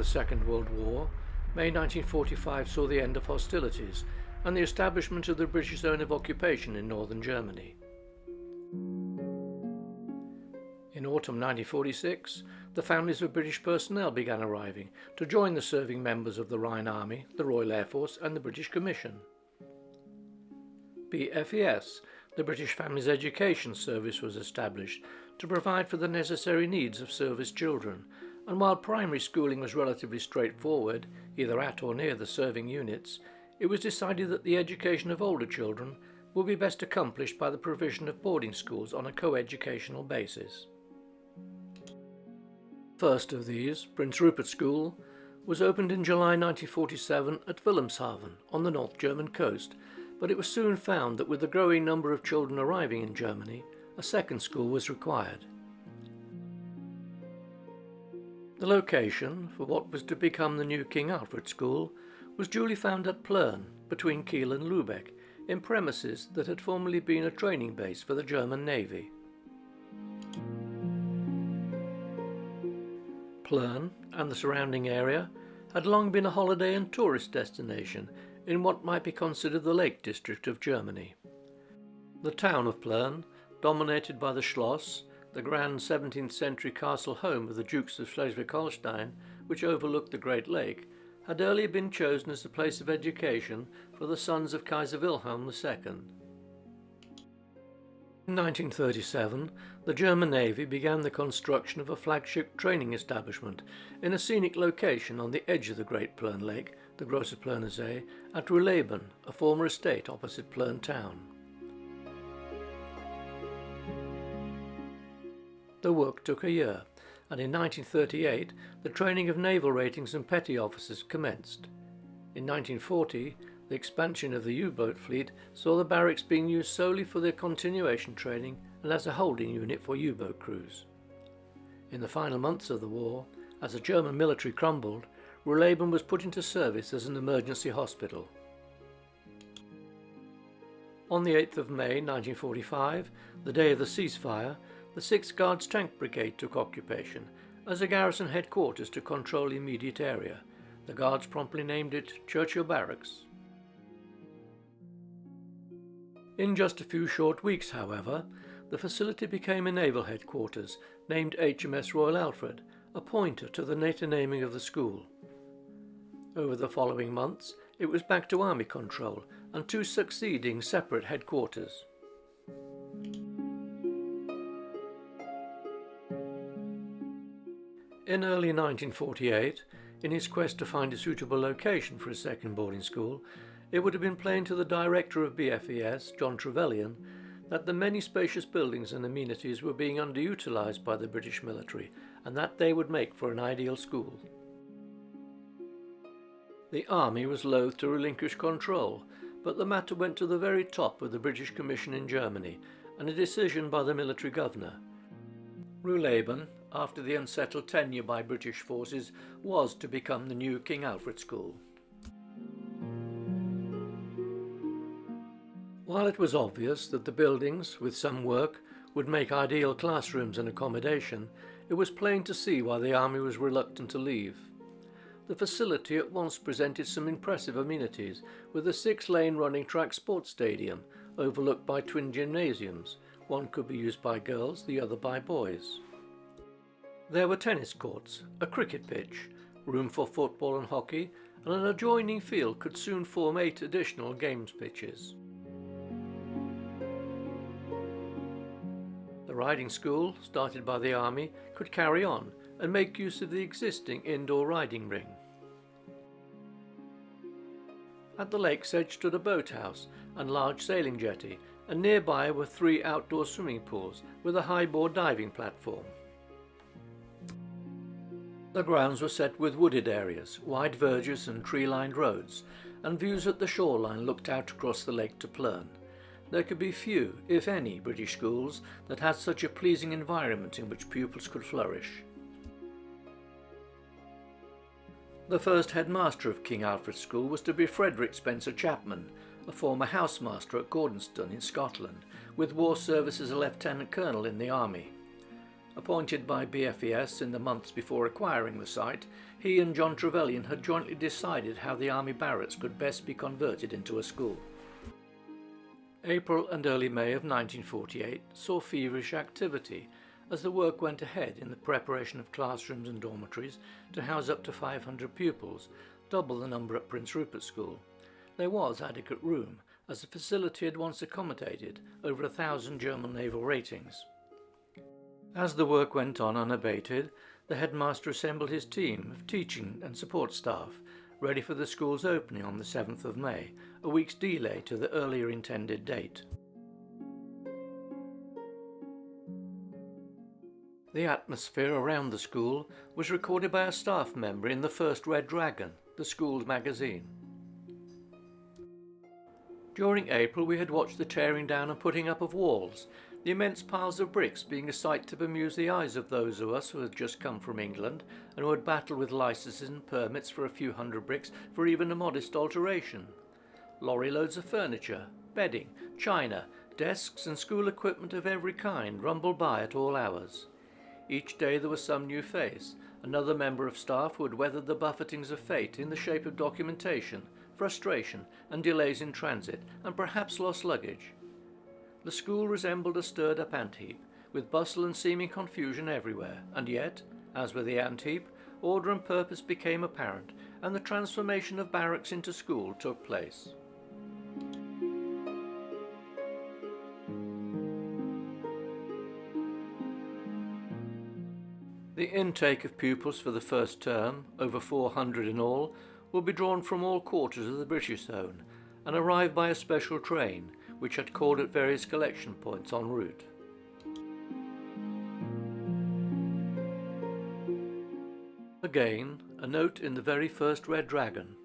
the Second World War, May 1945 saw the end of hostilities and the establishment of the British zone of occupation in northern Germany. In autumn 1946, the families of British personnel began arriving to join the serving members of the Rhine Army, the Royal Air Force and the British Commission. B.F.E.S, the British Families Education Service, was established to provide for the necessary needs of service children, and while primary schooling was relatively straightforward, either at or near the serving units, it was decided that the education of older children would be best accomplished by the provision of boarding schools on a co-educational basis. First of these, Prince Rupert School, was opened in July 1947 at Wilhelmshaven on the North German coast, but it was soon found that with the growing number of children arriving in Germany, a second school was required. The location for what was to become the new King Alfred School was duly found at Plön, between Kiel and Lübeck, in premises that had formerly been a training base for the German Navy. Plön and the surrounding area had long been a holiday and tourist destination in what might be considered the Lake District of Germany. The town of Plön, dominated by the Schloss, the grand 17th century castle home of the Dukes of Schleswig Holstein, which overlooked the Great Lake, had earlier been chosen as the place of education for the sons of Kaiser Wilhelm II. In 1937, the German Navy began the construction of a flagship training establishment in a scenic location on the edge of the Great Plön Lake, the Große Plöner See, at Ruhleben, a former estate opposite Plön town. The work took a year, and in 1938 the training of naval ratings and petty officers commenced. In 1940, the expansion of the U-boat fleet saw the barracks being used solely for their continuation training and as a holding unit for U-boat crews. In the final months of the war, as the German military crumbled, Ruhleben was put into service as an emergency hospital. On the 8th of May 1945, the day of the ceasefire, the 6th Guards Tank Brigade took occupation as a garrison headquarters to control the immediate area. The Guards promptly named it Churchill Barracks. In just a few short weeks, however, the facility became a naval headquarters named HMS Royal Alfred, a pointer to the later naming of the school. Over the following months, it was back to Army control and two succeeding separate headquarters. In early 1948, in his quest to find a suitable location for a second boarding school, it would have been plain to the director of B.F.E.S, John Trevelyan, that the many spacious buildings and amenities were being underutilised by the British military, and that they would make for an ideal school. The Army was loath to relinquish control, but the matter went to the very top of the British Commission in Germany, and a decision by the military governor. Ruhleben, after the unsettled tenure by British forces, was to become the new King Alfred School. While it was obvious that the buildings, with some work, would make ideal classrooms and accommodation, it was plain to see why the Army was reluctant to leave. The facility at once presented some impressive amenities, with a 6-lane running track sports stadium overlooked by twin gymnasiums. One could be used by girls, the other by boys. There were tennis courts, a cricket pitch, room for football and hockey, and an adjoining field could soon form 8 additional games pitches. The riding school, started by the Army, could carry on and make use of the existing indoor riding ring. At the lake's edge stood a boathouse and large sailing jetty, and nearby were 3 outdoor swimming pools with a high-board diving platform. The grounds were set with wooded areas, wide verges and tree-lined roads, and views at the shoreline looked out across the lake to Plön. There could be few, if any, British schools that had such a pleasing environment in which pupils could flourish. The first headmaster of King Alfred School was to be Frederick Spencer Chapman, a former housemaster at Gordonston in Scotland, with war service as a lieutenant colonel in the army. Appointed by B.F.E.S in the months before acquiring the site, he and John Trevelyan had jointly decided how the army barracks could best be converted into a school. April and early May of 1948 saw feverish activity as the work went ahead in the preparation of classrooms and dormitories to house up to 500 pupils, double the number at Prince Rupert School. There was adequate room, as the facility had once accommodated over 1,000 German naval ratings. As the work went on unabated, the headmaster assembled his team of teaching and support staff, ready for the school's opening on the 7th of May, a week's delay to the earlier intended date. The atmosphere around the school was recorded by a staff member in the first Red Dragon, the school's magazine. During April we had watched the tearing down and putting up of walls, the immense piles of bricks being a sight to bemuse the eyes of those of us who had just come from England and who had battled with licenses and permits for a few hundred bricks for even a modest alteration. Lorry loads of furniture, bedding, china, desks and school equipment of every kind rumbled by at all hours. Each day there was some new face, another member of staff who had weathered the buffetings of fate in the shape of documentation, frustration and delays in transit, and perhaps lost luggage. The school resembled a stirred-up ant-heap, with bustle and seeming confusion everywhere, and yet, as with the ant-heap, order and purpose became apparent, and the transformation of barracks into school took place. The intake of pupils for the first term, over 400 in all, will be drawn from all quarters of the British zone and arrive by a special train, which had called at various collection points en route. Again, a note in the very first Red Dragon.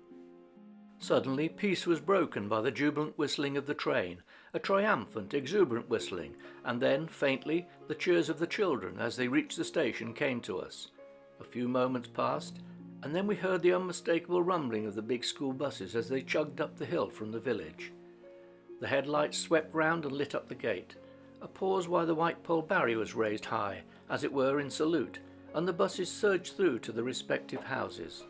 Suddenly peace was broken by the jubilant whistling of the train, a triumphant, exuberant whistling, and then, faintly, the cheers of the children as they reached the station came to us. A few moments passed, and then we heard the unmistakable rumbling of the big school buses as they chugged up the hill from the village. The headlights swept round and lit up the gate. A pause while the white pole barrier was raised high, as it were in salute, and the buses surged through to the respective houses.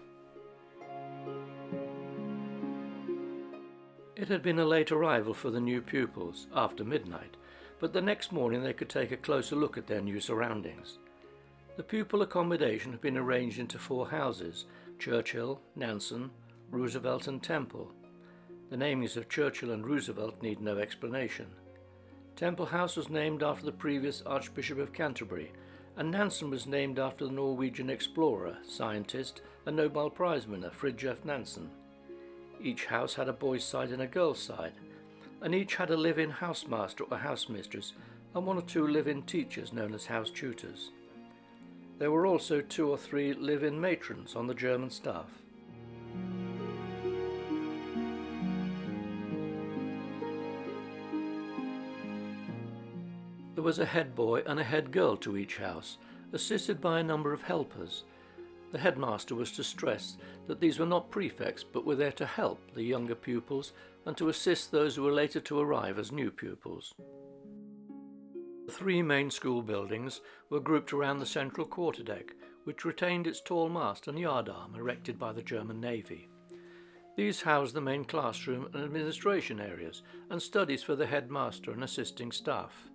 It had been a late arrival for the new pupils, after midnight, but the next morning they could take a closer look at their new surroundings. The pupil accommodation had been arranged into 4 houses: Churchill, Nansen, Roosevelt and Temple. The namings of Churchill and Roosevelt need no explanation. Temple House was named after the previous Archbishop of Canterbury, and Nansen was named after the Norwegian explorer, scientist and Nobel Prize winner Fridtjof Nansen. Each house had a boys' side and a girls' side, and each had a live-in housemaster or housemistress and 1 or 2 live-in teachers known as house tutors. There were also 2 or 3 live-in matrons on the German staff. There was a head boy and a head girl to each house, assisted by a number of helpers. The headmaster was to stress that these were not prefects but were there to help the younger pupils and to assist those who were later to arrive as new pupils. The 3 main school buildings were grouped around the central quarterdeck, which retained its tall mast and yardarm erected by the German Navy. These housed the main classroom and administration areas and studies for the headmaster and assisting staff.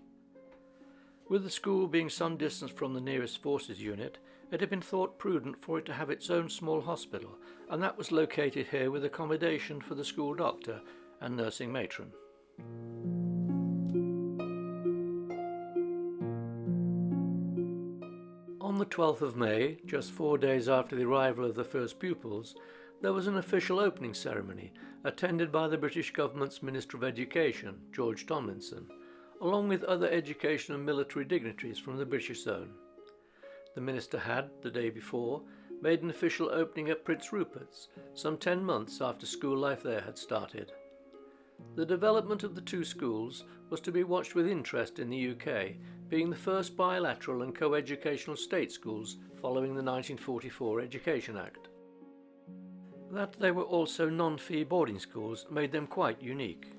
With the school being some distance from the nearest forces unit, it had been thought prudent for it to have its own small hospital, and that was located here with accommodation for the school doctor and nursing matron. On the 12th of May, just 4 days after the arrival of the first pupils, there was an official opening ceremony attended by the British government's Minister of Education, George Tomlinson, along with other education and military dignitaries from the British zone. The minister had, the day before, made an official opening at Prince Rupert's, some 10 months after school life there had started. The development of the 2 schools was to be watched with interest in the UK, being the first bilateral and co-educational state schools following the 1944 Education Act. That they were also non-fee boarding schools made them quite unique.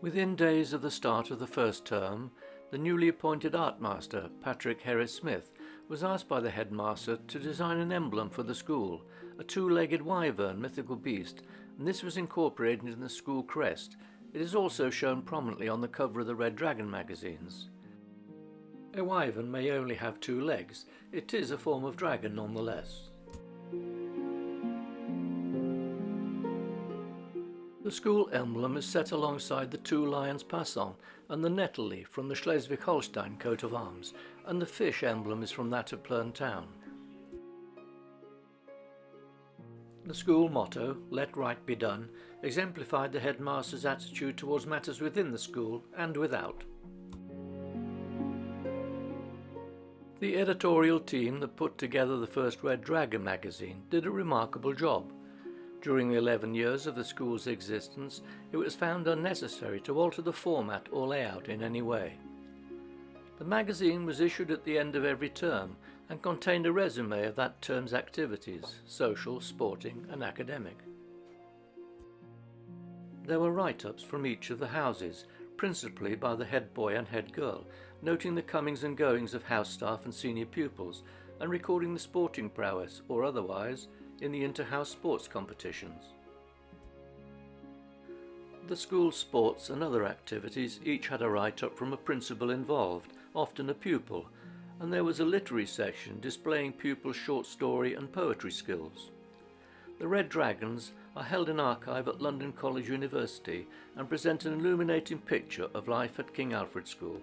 Within days of the start of the first term, The newly appointed art master, Patrick Harris-Smith, was asked by the headmaster to design an emblem for the school, a two-legged wyvern mythical beast, and this was incorporated in the school crest. It is also shown prominently on the cover of the Red Dragon magazines. A wyvern may only have two legs. It is a form of dragon nonetheless. The school emblem is set alongside the two lions passant and the nettle leaf from the Schleswig Holstein coat of arms, and the fish emblem is from that of Plön town. The school motto, "Let right be done," exemplified the headmaster's attitude towards matters within the school and without. The editorial team that put together the first Red Dragon magazine did a remarkable job. During the 11 years of the school's existence, it was found unnecessary to alter the format or layout in any way. The magazine was issued at the end of every term and contained a resume of that term's activities, social, sporting and academic. There were write-ups from each of the houses, principally by the head boy and head girl, noting the comings and goings of house staff and senior pupils, and recording the sporting prowess, or otherwise, in the inter-house sports competitions. The school's sports and other activities each had a write-up from a principal involved, often a pupil, and there was a literary section displaying pupils' short story and poetry skills. The Red Dragons are held in archive at London College University and present an illuminating picture of life at King Alfred School.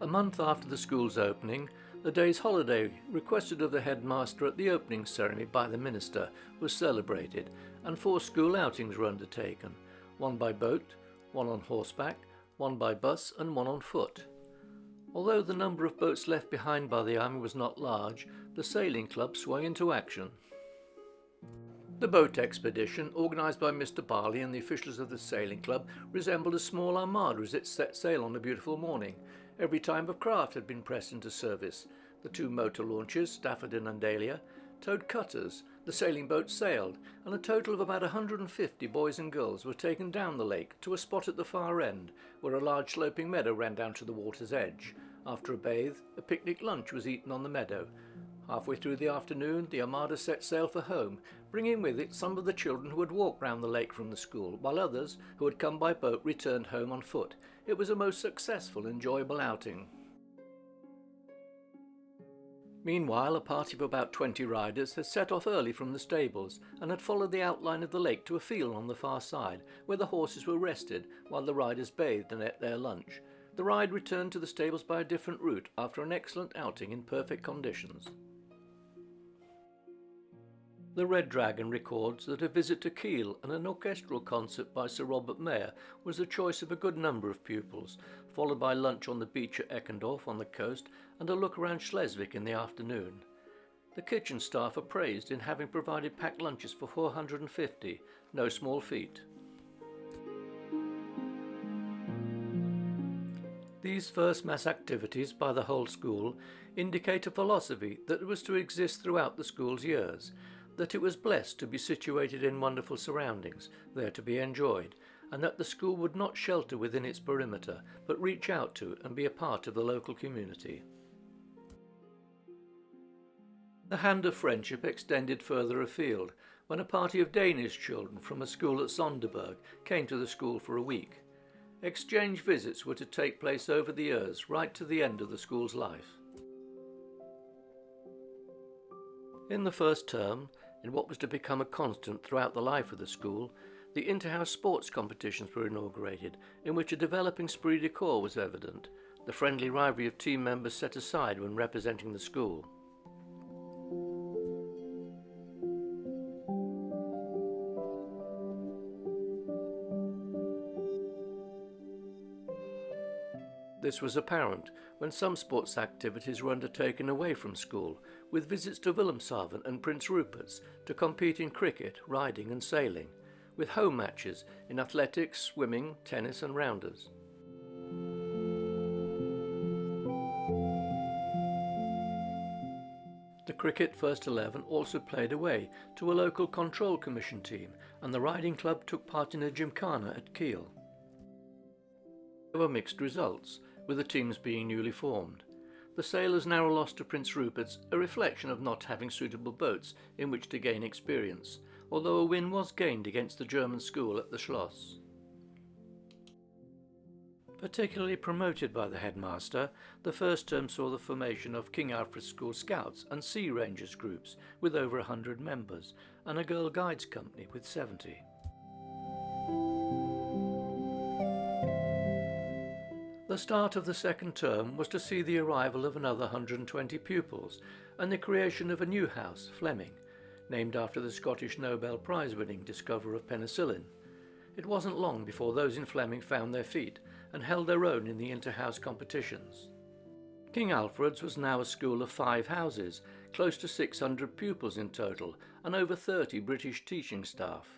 A month after the school's opening, the day's holiday requested of the headmaster at the opening ceremony by the minister was celebrated, and 4 school outings were undertaken, one by boat, one on horseback, one by bus and one on foot. Although the number of boats left behind by the army was not large, the sailing club swung into action. The boat expedition, organised by Mr. Barley and the officials of the sailing club, resembled a small armada as it set sail on a beautiful morning. Every type of craft had been pressed into service. The 2 motor launches, Stafford and Dahlia, towed cutters, the sailing boat sailed, and a total of about 150 boys and girls were taken down the lake to a spot at the far end, where a large sloping meadow ran down to the water's edge. After a bathe, a picnic lunch was eaten on the meadow. Halfway through the afternoon, the armada set sail for home, bringing with it some of the children who had walked round the lake from the school, while others, who had come by boat, returned home on foot. It was a most successful, enjoyable outing. Meanwhile, a party of about 20 riders had set off early from the stables and had followed the outline of the lake to a field on the far side, where the horses were rested while the riders bathed and ate their lunch. The ride returned to the stables by a different route after an excellent outing in perfect conditions. The Red Dragon records that a visit to Kiel and an orchestral concert by Sir Robert Mayer was the choice of a good number of pupils, followed by lunch on the beach at Eckendorf on the coast and a look around Schleswig in the afternoon. The kitchen staff are praised in having provided packed lunches for 450, no small feat. These first mass activities by the whole school indicate a philosophy that was to exist throughout the school's years, that it was blessed to be situated in wonderful surroundings, there to be enjoyed, and that the school would not shelter within its perimeter, but reach out to and be a part of the local community. The hand of friendship extended further afield, when a party of Danish children from a school at Sonderburg came to the school for a week. Exchange visits were to take place over the years, right to the end of the school's life. In the first term, in what was to become a constant throughout the life of the school, the inter-house sports competitions were inaugurated, in which a developing esprit de corps was evident, the friendly rivalry of team members set aside when representing the school. This was apparent when some sports activities were undertaken away from school, with visits to Wilhelmshaven and Prince Rupert's to compete in cricket, riding and sailing, with home matches in athletics, swimming, tennis and rounders. The cricket first 11 also played away to a local control commission team, and the riding club took part in a gymkhana at Kiel. There were mixed results, with the teams being newly formed. The sailors now lost to Prince Rupert's, a reflection of not having suitable boats in which to gain experience, although a win was gained against the German school at the Schloss. Particularly promoted by the headmaster, the first term saw the formation of King Alfred School Scouts and Sea Rangers groups with over 100 members, and a Girl Guides company with 70. The start of the second term was to see the arrival of another 120 pupils and the creation of a new house, Fleming, named after the Scottish Nobel Prize-winning discoverer of penicillin. It wasn't long before those in Fleming found their feet and held their own in the inter-house competitions. King Alfred's was now a school of 5 houses, close to 600 pupils in total, and over 30 British teaching staff.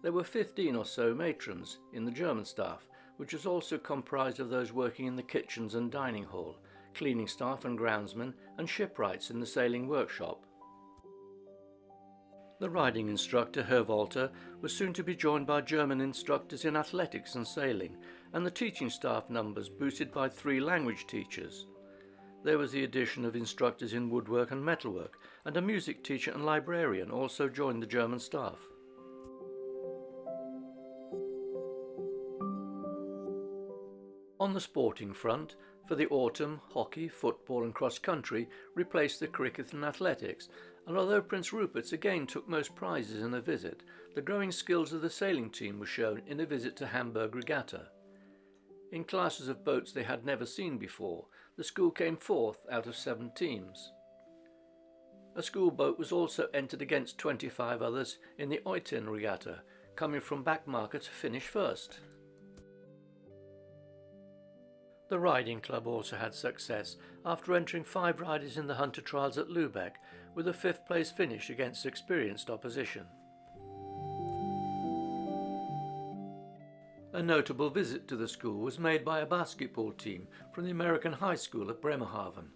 There were 15 or so matrons in the German staff, which was also comprised of those working in the kitchens and dining hall, cleaning staff and groundsmen, and shipwrights in the sailing workshop. The riding instructor, Herr Walter, was soon to be joined by German instructors in athletics and sailing, and the teaching staff numbers boosted by 3 language teachers. There was the addition of instructors in woodwork and metalwork, and a music teacher and librarian also joined the German staff. On the sporting front, for the autumn, hockey, football and cross-country replaced the cricket and athletics, and although Prince Rupert's again took most prizes in a visit, the growing skills of the sailing team were shown in a visit to Hamburg Regatta. In classes of boats they had never seen before, the school came 4th out of 7 teams. A school boat was also entered against 25 others in the Oitin Regatta, coming from Backmarker to finish first. The riding club also had success after entering 5 riders in the Hunter Trials at Lübeck, with a 5th place finish against experienced opposition. A notable visit to the school was made by a basketball team from the American high school at Bremerhaven.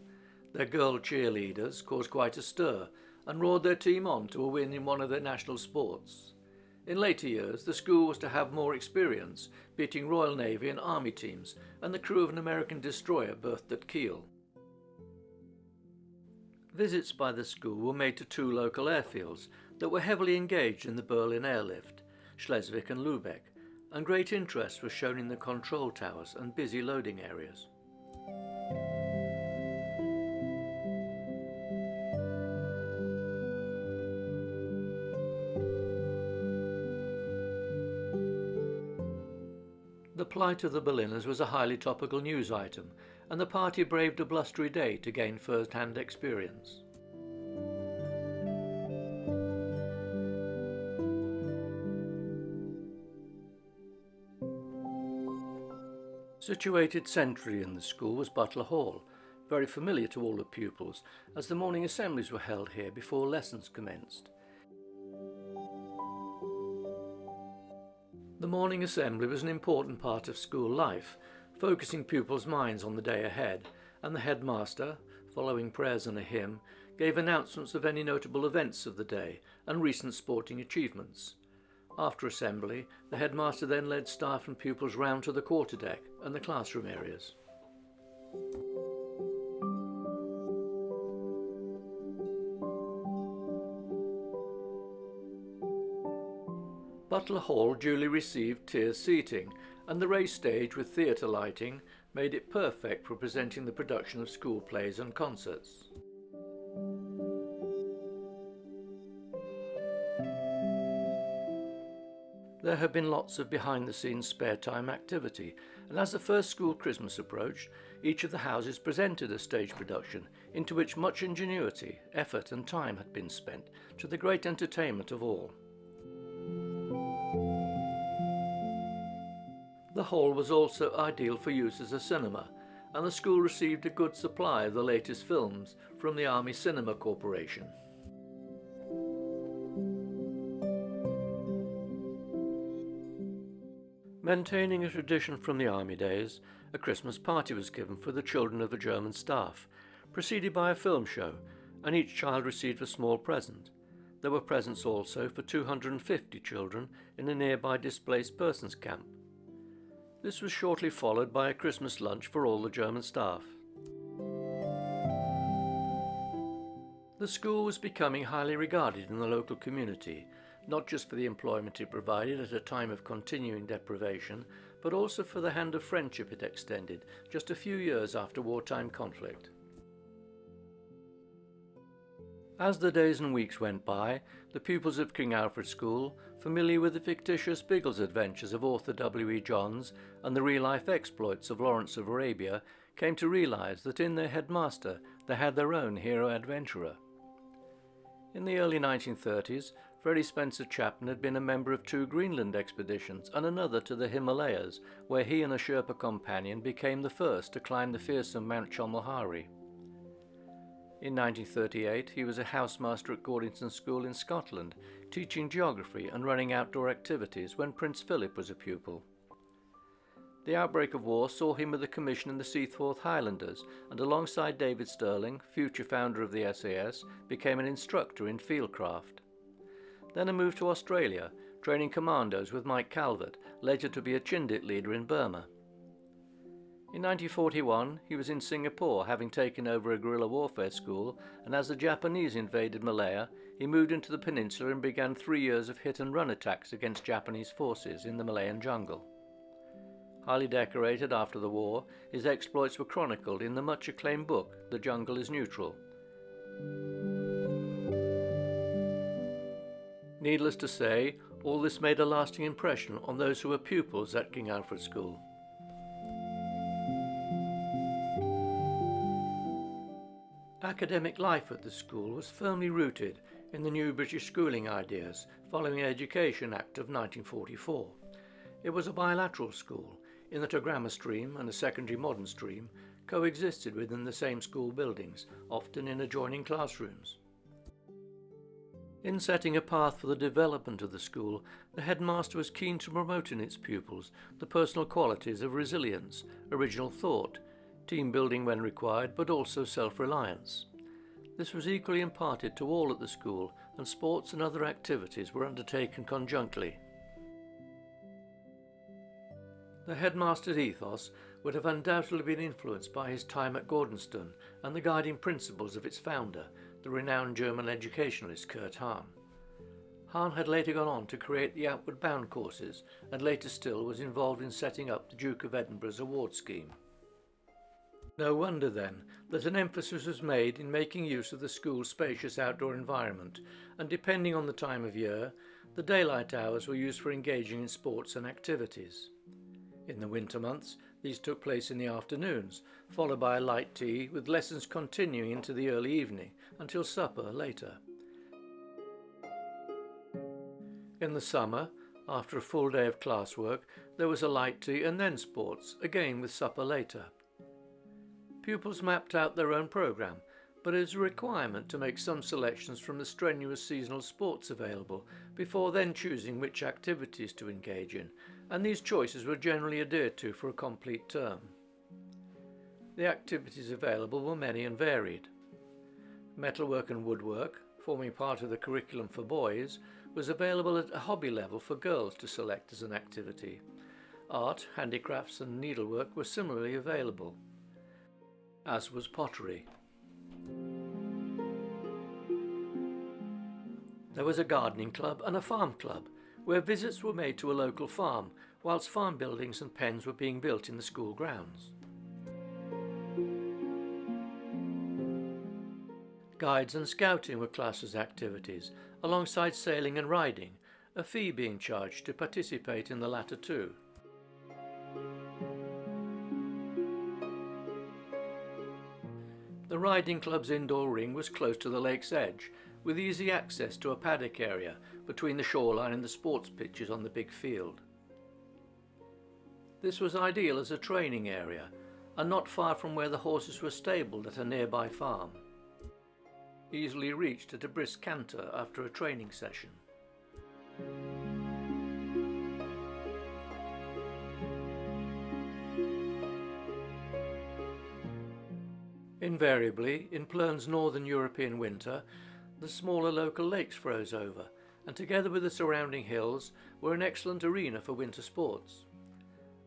Their girl cheerleaders caused quite a stir and roared their team on to a win in one of their national sports. In later years, the school was to have more experience, beating Royal Navy and Army teams and the crew of an American destroyer berthed at Kiel. Visits by the school were made to 2 local airfields that were heavily engaged in the Berlin airlift, Schleswig and Lübeck, and great interest was shown in the control towers and busy loading areas. The plight of the Berliners was a highly topical news item, and the party braved a blustery day to gain first-hand experience. Situated centrally in the school was Butler Hall, very familiar to all the pupils, as the morning assemblies were held here before lessons commenced. The morning assembly was an important part of school life, focusing pupils' minds on the day ahead, and the headmaster, following prayers and a hymn, gave announcements of any notable events of the day and recent sporting achievements. After assembly, the headmaster then led staff and pupils round to the quarterdeck and the classroom areas. Butler Hall duly received tier seating, and the raised stage with theatre lighting made it perfect for presenting the production of school plays and concerts. There have been lots of behind-the-scenes spare-time activity, and as the first school Christmas approached, each of the houses presented a stage production into which much ingenuity, effort and time had been spent, to the great entertainment of all. The hall was also ideal for use as a cinema, and the school received a good supply of the latest films from the Army Cinema Corporation. Maintaining a tradition from the Army days, a Christmas party was given for the children of the German staff, preceded by a film show, and each child received a small present. There were presents also for 250 children in a nearby displaced persons camp. This was shortly followed by a Christmas lunch for all the German staff. The school was becoming highly regarded in the local community, not just for the employment it provided at a time of continuing deprivation, but also for the hand of friendship it extended just a few years after wartime conflict. As the days and weeks went by, the pupils of King Alfred School, familiar with the fictitious Biggles adventures of author W.E. Johns and the real-life exploits of Lawrence of Arabia, came to realise that in their headmaster they had their own hero adventurer. In the early 1930s, Freddie Spencer Chapman had been a member of 2 Greenland expeditions and another to the Himalayas, where he and a Sherpa companion became the first to climb the fearsome Mount Chomolhari. In 1938, he was a housemaster at Gordington School in Scotland, teaching geography and running outdoor activities when Prince Philip was a pupil. The outbreak of war saw him with a commission in the Seaforth Highlanders, and alongside David Stirling, future founder of the SAS, became an instructor in fieldcraft. Then a move to Australia, training commandos with Mike Calvert, later to be a Chindit leader in Burma. In 1941, he was in Singapore, having taken over a guerrilla warfare school, and as the Japanese invaded Malaya, he moved into the peninsula and began 3 years of hit-and-run attacks against Japanese forces in the Malayan jungle. Highly decorated after the war, his exploits were chronicled in the much-acclaimed book, The Jungle is Neutral. Needless to say, all this made a lasting impression on those who were pupils at King Alfred School. Academic life at the school was firmly rooted in the new British schooling ideas following the Education Act of 1944. It was a bilateral school, in that a grammar stream and a secondary modern stream coexisted within the same school buildings, often in adjoining classrooms. In setting a path for the development of the school, the headmaster was keen to promote in its pupils the personal qualities of resilience, original thought, team building when required, but also self-reliance. This was equally imparted to all at the school, and sports and other activities were undertaken conjunctly. The headmaster's ethos would have undoubtedly been influenced by his time at Gordonston and the guiding principles of its founder, the renowned German educationalist Kurt Hahn. Hahn had later gone on to create the Outward Bound courses, and later still was involved in setting up the Duke of Edinburgh's award scheme. No wonder then that an emphasis was made in making use of the school's spacious outdoor environment, and depending on the time of year, the daylight hours were used for engaging in sports and activities. In the winter months, these took place in the afternoons, followed by a light tea, with lessons continuing into the early evening, until supper later. In the summer, after a full day of classwork, there was a light tea and then sports, again with supper later. Pupils mapped out their own programme, but it was a requirement to make some selections from the strenuous seasonal sports available before then choosing which activities to engage in, and these choices were generally adhered to for a complete term. The activities available were many and varied. Metalwork and woodwork, forming part of the curriculum for boys, was available at a hobby level for girls to select as an activity. Art, handicrafts and needlework were similarly available, as was pottery. There was a gardening club and a farm club, where visits were made to a local farm, whilst farm buildings and pens were being built in the school grounds. Guides and scouting were classed as activities, alongside sailing and riding, a fee being charged to participate in the latter too. The riding club's indoor ring was close to the lake's edge, with easy access to a paddock area between the shoreline and the sports pitches on the big field. This was ideal as a training area, and not far from where the horses were stabled at a nearby farm. Easily reached at a brisk canter after a training session. Invariably, in Plön's northern European winter, the smaller local lakes froze over, and together with the surrounding hills were an excellent arena for winter sports.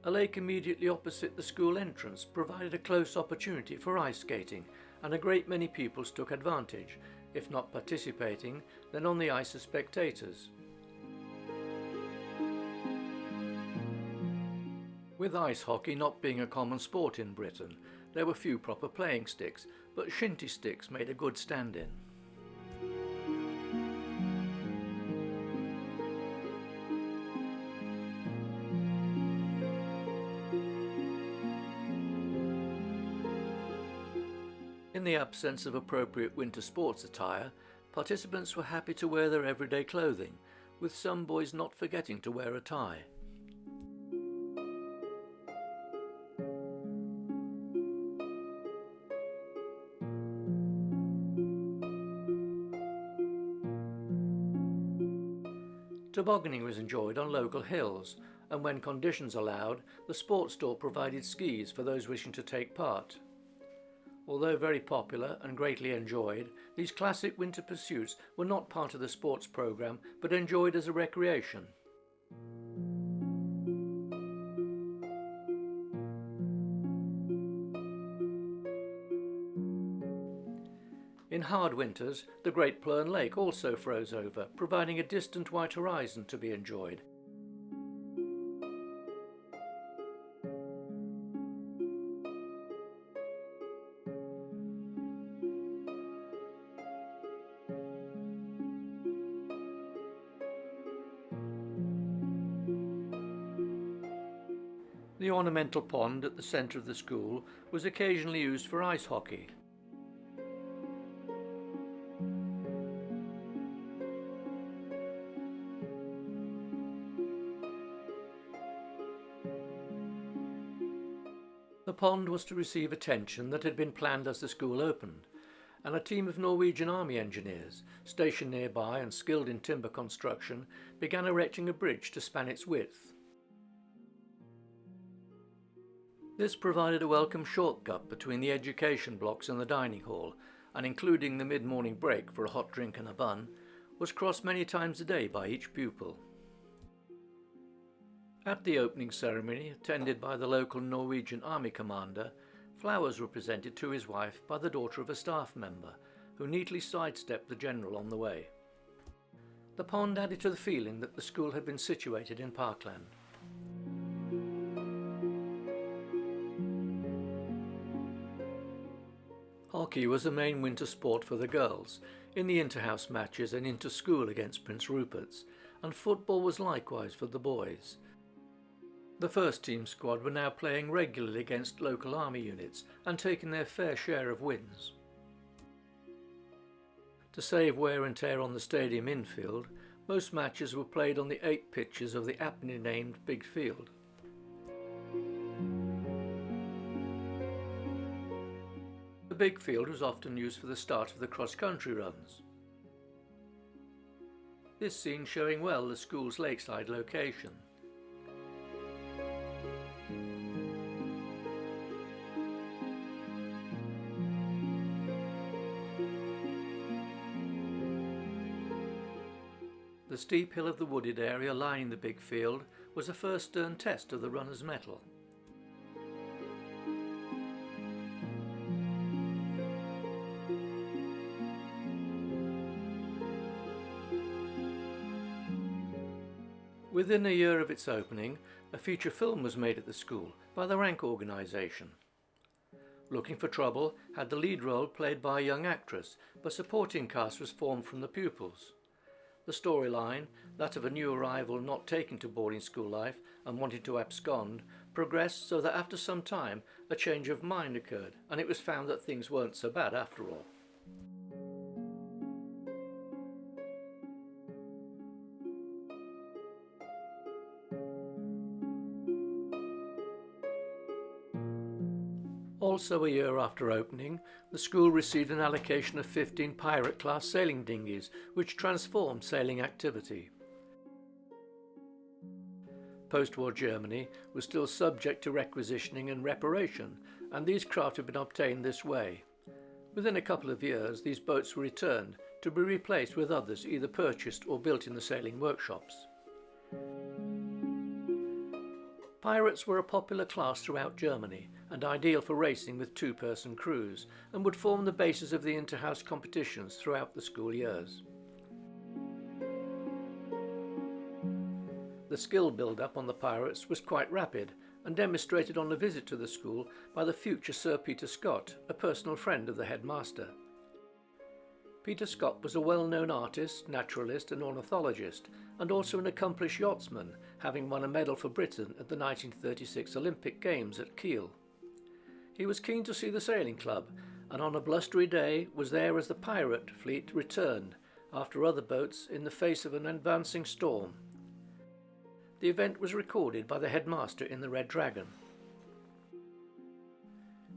A lake immediately opposite the school entrance provided a close opportunity for ice skating, and a great many pupils took advantage, if not participating, then on the ice as spectators. With ice hockey not being a common sport in Britain, there were few proper playing sticks, but shinty sticks made a good stand-in. In the absence of appropriate winter sports attire, participants were happy to wear their everyday clothing, with some boys not forgetting to wear a tie. Tobogganing was enjoyed on local hills, and when conditions allowed, the sports store provided skis for those wishing to take part. Although very popular and greatly enjoyed, these classic winter pursuits were not part of the sports programme, but enjoyed as a recreation. In hard winters, the Great Plön Lake also froze over, providing a distant white horizon to be enjoyed. The ornamental pond at the centre of the school was occasionally used for ice hockey. The pond was to receive attention that had been planned as the school opened, and a team of Norwegian Army engineers, stationed nearby and skilled in timber construction, began erecting a bridge to span its width. This provided a welcome shortcut between the education blocks and the dining hall, and including the mid-morning break for a hot drink and a bun, was crossed many times a day by each pupil. At the opening ceremony, attended by the local Norwegian Army commander, flowers were presented to his wife by the daughter of a staff member, who neatly sidestepped the general on the way. The pond added to the feeling that the school had been situated in parkland. Hockey was the main winter sport for the girls, in the inter-house matches and inter-school against Prince Rupert's, and football was likewise for the boys. The first team squad were now playing regularly against local army units and taking their fair share of wins. To save wear and tear on the stadium infield, most matches were played on the 8 pitches of the aptly named Big Field. The Big Field was often used for the start of the cross-country runs. This scene showing well the school's lakeside location. The steep hill of the wooded area lining the Big Field was the first stern test of the runner's mettle. Within a year of its opening, a feature film was made at the school by the Rank organisation. Looking for Trouble had the lead role played by a young actress, but a supporting cast was formed from the pupils. The storyline, that of a new arrival not taken to boarding school life and wanting to abscond, progressed so that after some time a change of mind occurred, and it was found that things weren't so bad after all. Also a year after opening, the school received an allocation of 15 pirate-class sailing dinghies, which transformed sailing activity. Post-war Germany was still subject to requisitioning and reparation, and these craft had been obtained this way. Within a couple of years, these boats were returned to be replaced with others either purchased or built in the sailing workshops. Pirates were a popular class throughout Germany and ideal for racing with two-person crews, and would form the basis of the inter-house competitions throughout the school years. The skill build-up on the Pirates was quite rapid and demonstrated on a visit to the school by the future Sir Peter Scott, a personal friend of the headmaster. Peter Scott was a well-known artist, naturalist and ornithologist, and also an accomplished yachtsman, having won a medal for Britain at the 1936 Olympic Games at Kiel. He was keen to see the sailing club, and on a blustery day was there as the pirate fleet returned, after other boats, in the face of an advancing storm. The event was recorded by the headmaster in the Red Dragon.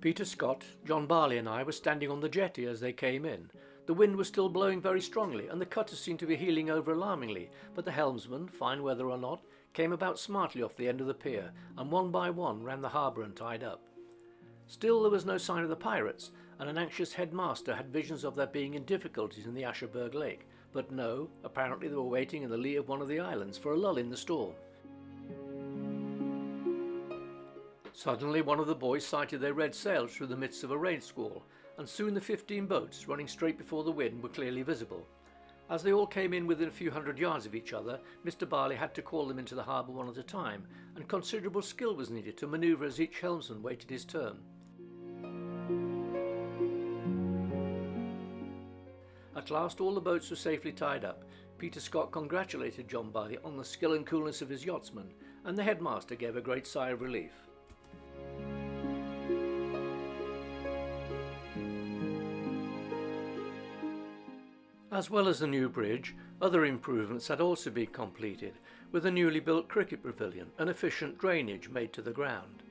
Peter Scott, John Barley and I were standing on the jetty as they came in. The wind was still blowing very strongly and the cutter seemed to be heeling over alarmingly, but the helmsman, fine weather or not, came about smartly off the end of the pier, and one by one ran the harbour and tied up. Still there was no sign of the pirates, and an anxious headmaster had visions of their being in difficulties in the Ascherberg Lake, but no, apparently they were waiting in the lee of one of the islands for a lull in the storm. Suddenly one of the boys sighted their red sails through the midst of a rain squall, and soon the 15 boats running straight before the wind were clearly visible. As they all came in within a few hundred yards of each other, Mr. Barley had to call them into the harbour one at a time, and considerable skill was needed to manoeuvre as each helmsman waited his turn. At last all the boats were safely tied up. Peter Scott congratulated John Barley on the skill and coolness of his yachtsmen, and the headmaster gave a great sigh of relief. As well as the new bridge, other improvements had also been completed, with a newly built cricket pavilion and efficient drainage made to the ground.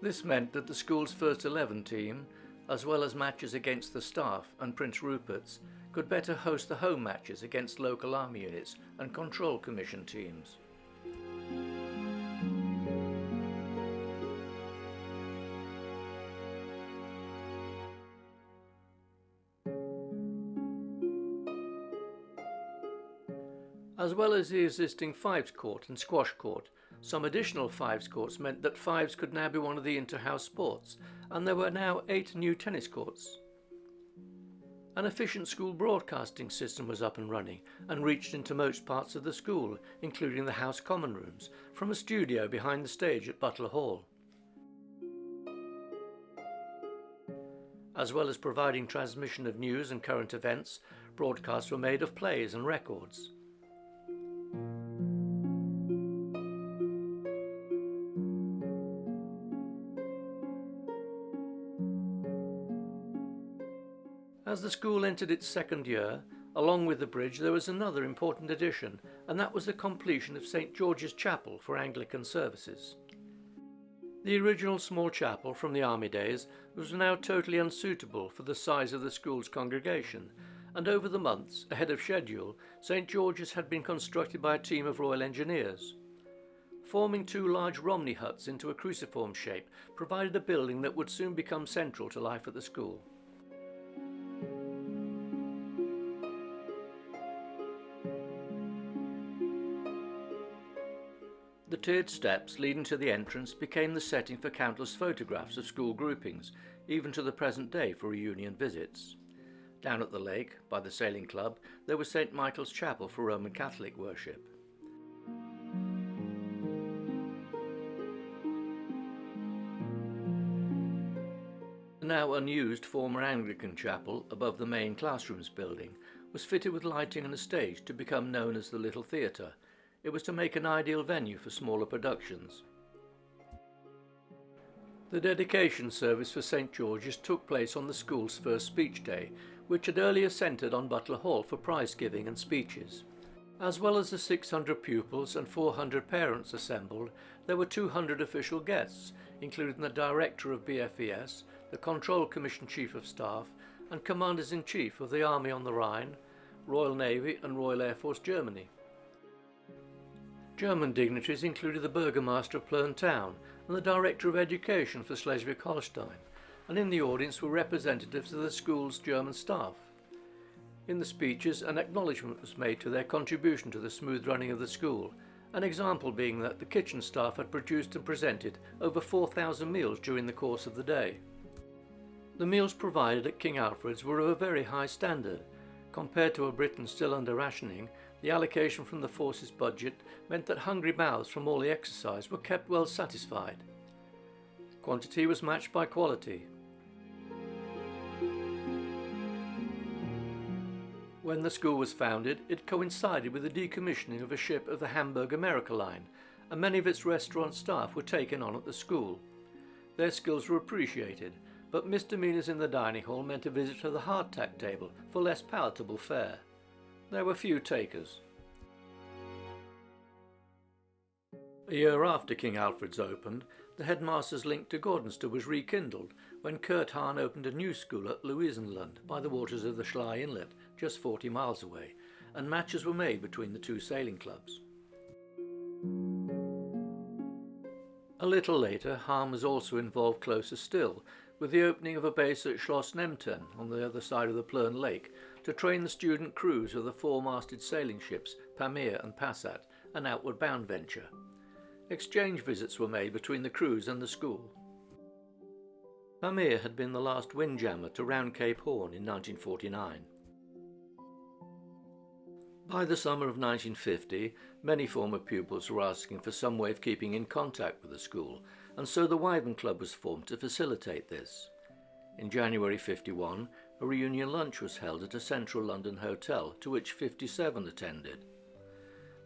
This meant that the school's first 11 team, as well as matches against the staff and Prince Rupert's, could better host the home matches against local army units and control commission teams. As well as the existing fives court and squash court, some additional fives courts meant that fives could now be one of the inter-house sports, and there were now 8 new tennis courts. An efficient school broadcasting system was up and running and reached into most parts of the school, including the house common rooms, from a studio behind the stage at Butler Hall. As well as providing transmission of news and current events, broadcasts were made of plays and records. As the school entered its second year, along with the bridge there was another important addition, and that was the completion of St. George's Chapel for Anglican services. The original small chapel from the army days was now totally unsuitable for the size of the school's congregation, and over the months, ahead of schedule, St. George's had been constructed by a team of Royal Engineers. Forming 2 large Romney huts into a cruciform shape provided a building that would soon become central to life at the school. The tiered steps leading to the entrance became the setting for countless photographs of school groupings, even to the present day for reunion visits. Down at the lake, by the sailing club, there was St. Michael's Chapel for Roman Catholic worship. The now unused former Anglican chapel above the main classrooms building was fitted with lighting and a stage to become known as the Little Theatre. It was to make an ideal venue for smaller productions. The dedication service for St. George's took place on the school's first speech day, which had earlier centred on Butler Hall for prize giving and speeches. As well as the 600 pupils and 400 parents assembled, there were 200 official guests, including the Director of B.F.E.S, the Control Commission Chief of Staff, and Commanders-in-Chief of the Army on the Rhine, Royal Navy and Royal Air Force Germany. German dignitaries included the Burgomaster of Plön town and the Director of Education for Schleswig Holstein, and in the audience were representatives of the school's German staff. In the speeches, an acknowledgement was made to their contribution to the smooth running of the school, an example being that the kitchen staff had produced and presented over 4,000 meals during the course of the day. The meals provided at King Alfred's were of a very high standard. Compared to a Britain still under rationing, the allocation from the force's budget meant that hungry mouths from all the exercise were kept well satisfied. Quantity was matched by quality. When the school was founded, it coincided with the decommissioning of a ship of the Hamburg America line, and many of its restaurant staff were taken on at the school. Their skills were appreciated, but misdemeanours in the dining hall meant a visit to the hardtack table for less palatable fare. There were few takers. A year after King Alfred's opened, the headmaster's link to Gordonstow was rekindled when Kurt Hahn opened a new school at Louisenlund by the waters of the Schlei Inlet, just 40 miles away, and matches were made between the two sailing clubs. A little later, Hahn was also involved closer still, with the opening of a base at Schloss Nemten on the other side of the Plön Lake to train the student crews of the four-masted sailing ships Pamir and Passat, an outward bound venture. Exchange visits were made between the crews and the school. Pamir had been the last windjammer to round Cape Horn in 1949. By the summer of 1950, many former pupils were asking for some way of keeping in contact with the school, and so the Wyvern Club was formed to facilitate this. In January 51, a reunion lunch was held at a central London hotel, to which 57 attended.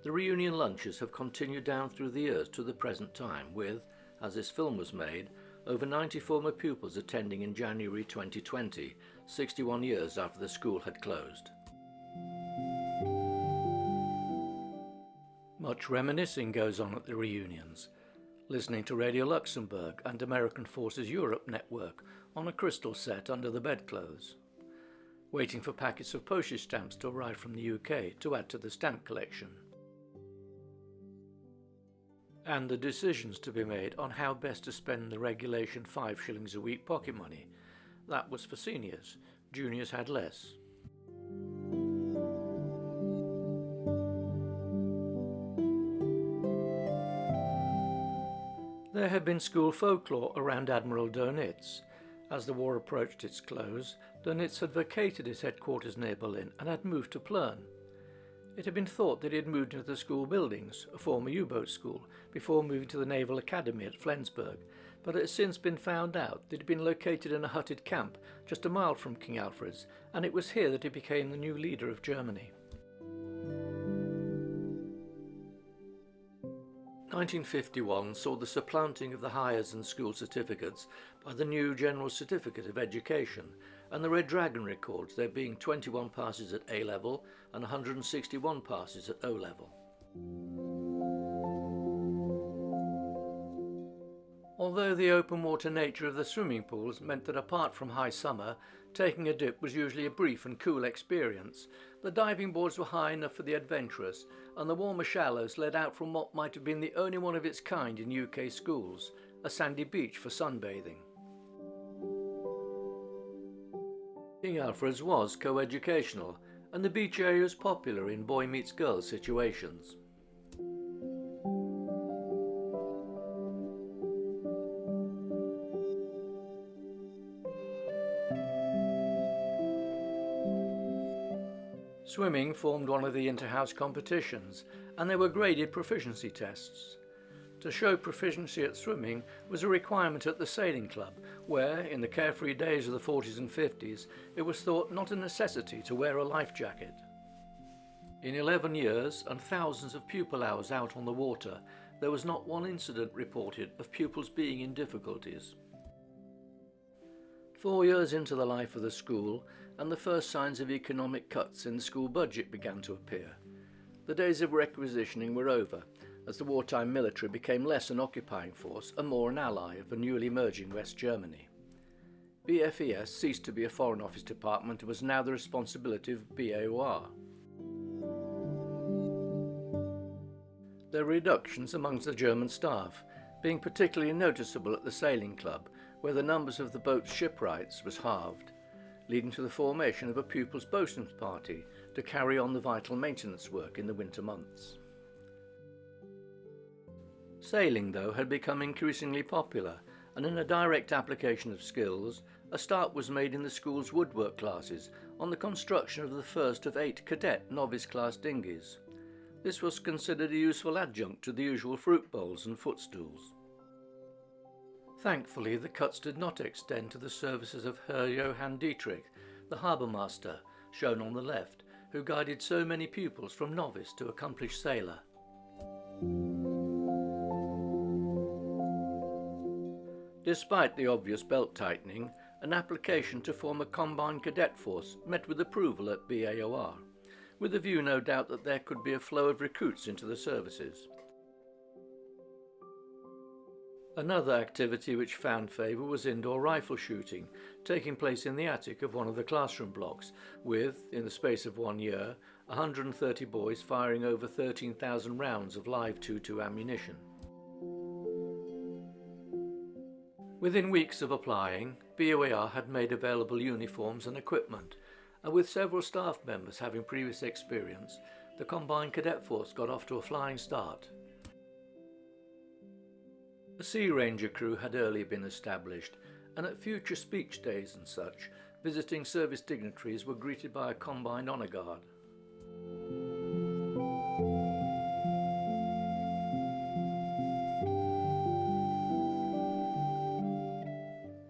The reunion lunches have continued down through the years to the present time, with, as this film was made, over 90 former pupils attending in January 2020, 61 years after the school had closed. Much reminiscing goes on at the reunions, listening to Radio Luxembourg and American Forces Europe network on a crystal set under the bedclothes, waiting for packets of postage stamps to arrive from the UK to add to the stamp collection, and the decisions to be made on how best to spend the regulation 5 shillings a week pocket money. That was for seniors. Juniors had less. There had been school folklore around Admiral Dönitz. As the war approached its close, Dönitz had vacated his headquarters near Berlin and had moved to Plön. It had been thought that he had moved into the school buildings, a former U-boat school, before moving to the Naval Academy at Flensburg, but it has since been found out that it had been located in a hutted camp just a mile from King Alfred's, and it was here that he became the new leader of Germany. 1951 saw the supplanting of the hires and school certificates by the new General Certificate of Education, and the Red Dragon records there being 21 passes at A-level and 161 passes at O-level. Although the open water nature of the swimming pools meant that apart from high summer, taking a dip was usually a brief and cool experience, the diving boards were high enough for the adventurous, and the warmer shallows led out from what might have been the only one of its kind in UK schools, a sandy beach for sunbathing. King Alfred's was co-educational, and the beach area was popular in boy meets girl situations. Swimming formed one of the inter-house competitions, and there were graded proficiency tests. To show proficiency at swimming was a requirement at the sailing club, where, in the carefree days of the 40s and 50s, it was thought not a necessity to wear a life jacket. In 11 years and thousands of pupil hours out on the water, there was not one incident reported of pupils being in difficulties. 4 years into the life of the school, and the first signs of economic cuts in the school budget began to appear. The days of requisitioning were over, as the wartime military became less an occupying force and more an ally of the newly emerging West Germany. B.F.E.S ceased to be a Foreign Office department and was now the responsibility of B.A.O.R. There were reductions amongst the German staff, being particularly noticeable at the sailing club, where the numbers of the boat's shipwrights was halved, leading to the formation of a pupils' boatswain's party to carry on the vital maintenance work in the winter months. Sailing, though, had become increasingly popular, and in a direct application of skills, a start was made in the school's woodwork classes on the construction of the first of 8 cadet novice class dinghies. This was considered a useful adjunct to the usual fruit bowls and footstools. Thankfully, the cuts did not extend to the services of Herr Johann Dietrich, the harbour master, shown on the left, who guided so many pupils from novice to accomplished sailor. Despite the obvious belt tightening, an application to form a combined cadet force met with approval at B.A.O.R, with a view no doubt that there could be a flow of recruits into the services. Another activity which found favour was indoor rifle shooting, taking place in the attic of one of the classroom blocks, with, in the space of 1 year, 130 boys firing over 13,000 rounds of live .22 ammunition. Within weeks of applying, B.A.O.R had made available uniforms and equipment, and with several staff members having previous experience, the combined cadet force got off to a flying start. A Sea Ranger crew had earlier been established, and at future speech days and such, visiting service dignitaries were greeted by a combined honour guard.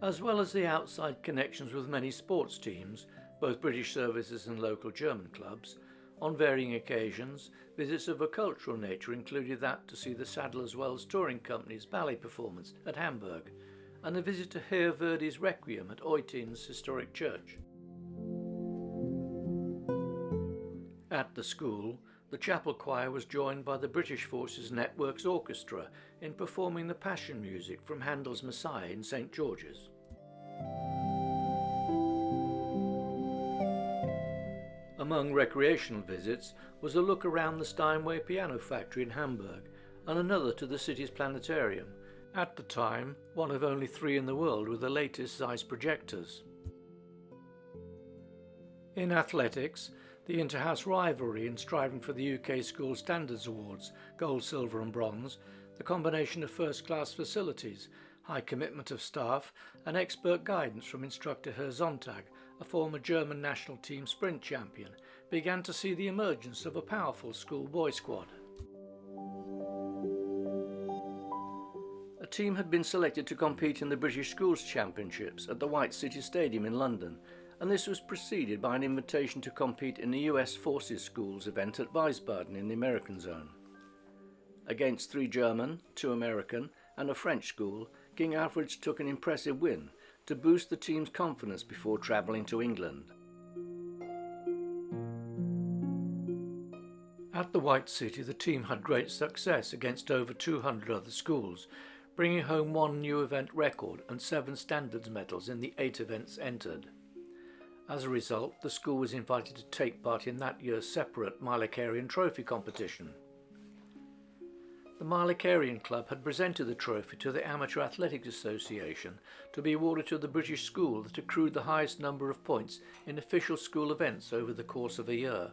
As well as the outside connections with many sports teams, both British services and local German clubs, on varying occasions, visits of a cultural nature included that to see the Sadler's Wells Touring Company's ballet performance at Hamburg, and a visit to Heer Verdi's Requiem at Oitin's historic church. At the school, the chapel choir was joined by the British Forces Network's orchestra in performing the Passion music from Handel's Messiah in St. George's. Among recreational visits was a look around the Steinway piano factory in Hamburg and another to the city's planetarium, at the time one of only 3 in the world with the latest Zeiss projectors. In athletics, the inter-house rivalry in striving for the UK School Standards Awards, gold, silver and bronze, the combination of first-class facilities, high commitment of staff and expert guidance from instructor Herr Sonntag, a former German national team sprint champion, began to see the emergence of a powerful schoolboy squad. A team had been selected to compete in the British Schools Championships at the White City Stadium in London, and this was preceded by an invitation to compete in the US Forces Schools event at Wiesbaden in the American zone. Against 3 German, 2 American and a French school, King Alfred took an impressive win to boost the team's confidence before travelling to England. At the White City, the team had great success against over 200 other schools, bringing home 1 new event record and 7 standards medals in the 8 events entered. As a result, the school was invited to take part in that year's separate Mylicarian Trophy competition. The Mylicarian Club had presented the trophy to the Amateur Athletics Association to be awarded to the British school that accrued the highest number of points in official school events over the course of a year.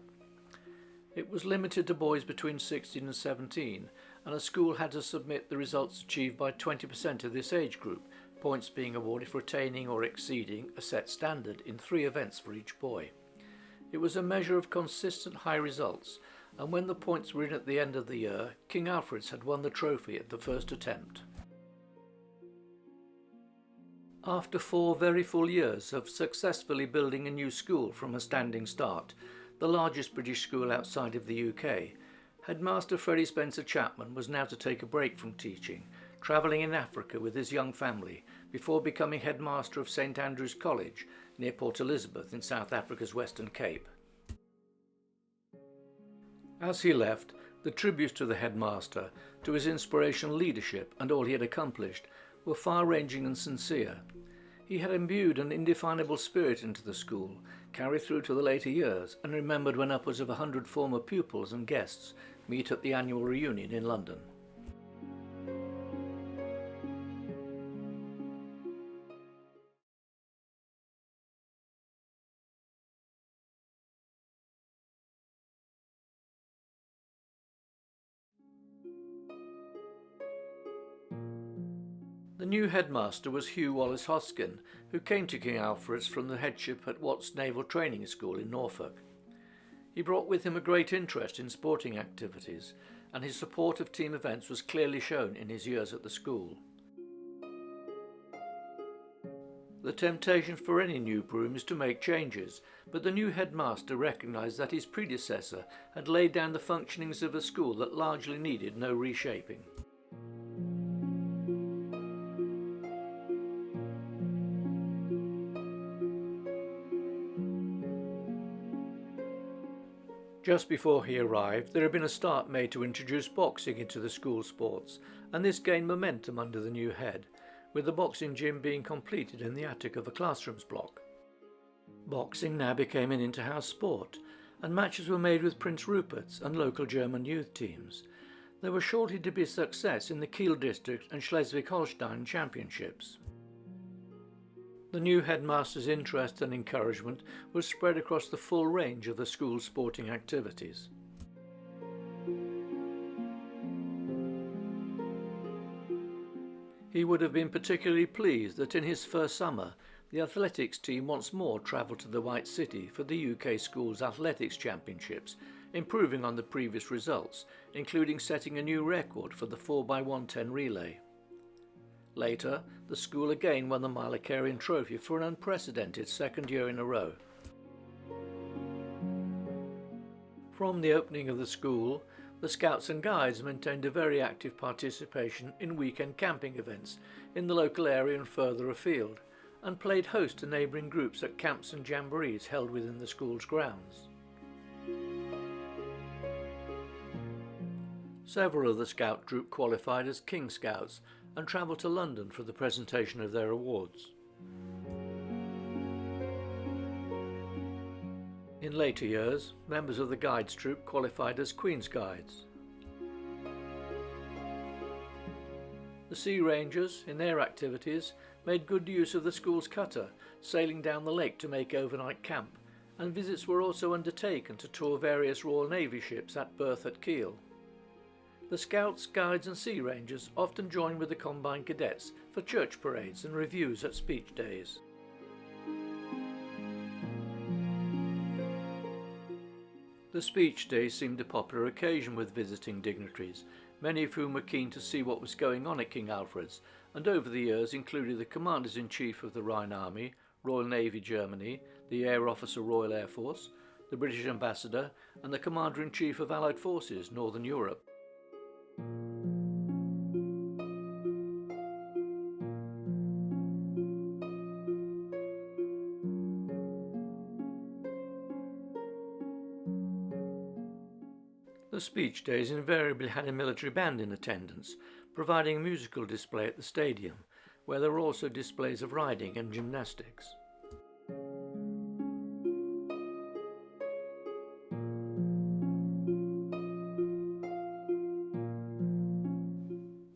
It was limited to boys between 16 and 17, and a school had to submit the results achieved by 20% of this age group, points being awarded for attaining or exceeding a set standard in 3 events for each boy. It was a measure of consistent high results, and when the points were in at the end of the year, King Alfred's had won the trophy at the first attempt. After 4 very full years of successfully building a new school from a standing start, the largest British school outside of the UK, Headmaster Freddie Spencer Chapman was now to take a break from teaching, travelling in Africa with his young family before becoming headmaster of St Andrew's College near Port Elizabeth in South Africa's Western Cape. As he left, the tributes to the headmaster, to his inspirational leadership and all he had accomplished, were far-ranging and sincere. He had imbued an indefinable spirit into the school, carried through to the later years, and remembered when upwards of 100 former pupils and guests meet at the annual reunion in London. The new headmaster was Hugh Wallis-Hosken, who came to King Alfred's from the headship at Watts Naval Training School in Norfolk. He brought with him a great interest in sporting activities, and his support of team events was clearly shown in his years at the school. The temptation for any new broom is to make changes, but the new headmaster recognised that his predecessor had laid down the functionings of a school that largely needed no reshaping. Just before he arrived, there had been a start made to introduce boxing into the school sports, and this gained momentum under the new head, with the boxing gym being completed in the attic of a classrooms block. Boxing now became an inter-house sport, and matches were made with Prince Rupert's and local German youth teams. There was shortly to be a success in the Kiel district and Schleswig Holstein championships. The new headmaster's interest and encouragement was spread across the full range of the school's sporting activities. He would have been particularly pleased that in his first summer, the athletics team once more travelled to the White City for the UK Schools Athletics Championships, improving on the previous results, including setting a new record for the 4x110 relay. Later, the school again won the Malacarian Trophy for an unprecedented second year in a row. From the opening of the school, the Scouts and Guides maintained a very active participation in weekend camping events in the local area and further afield, and played host to neighbouring groups at camps and jamborees held within the school's grounds. Several of the Scout troop qualified as King Scouts and travelled to London for the presentation of their awards. In later years, members of the Guides troop qualified as Queen's Guides. The Sea Rangers, in their activities, made good use of the school's cutter, sailing down the lake to make overnight camp, and visits were also undertaken to tour various Royal Navy ships at berth at Kiel. The Scouts, Guides and Sea Rangers often joined with the Combined Cadets for church parades and reviews at speech days. The speech days seemed a popular occasion with visiting dignitaries, many of whom were keen to see what was going on at King Alfred's, and over the years included the Commanders-in-Chief of the Rhine Army, Royal Navy Germany, the Air Officer Royal Air Force, the British Ambassador and the Commander-in-Chief of Allied Forces, Northern Europe. The speech days invariably had a military band in attendance, providing a musical display at the stadium, where there were also displays of riding and gymnastics.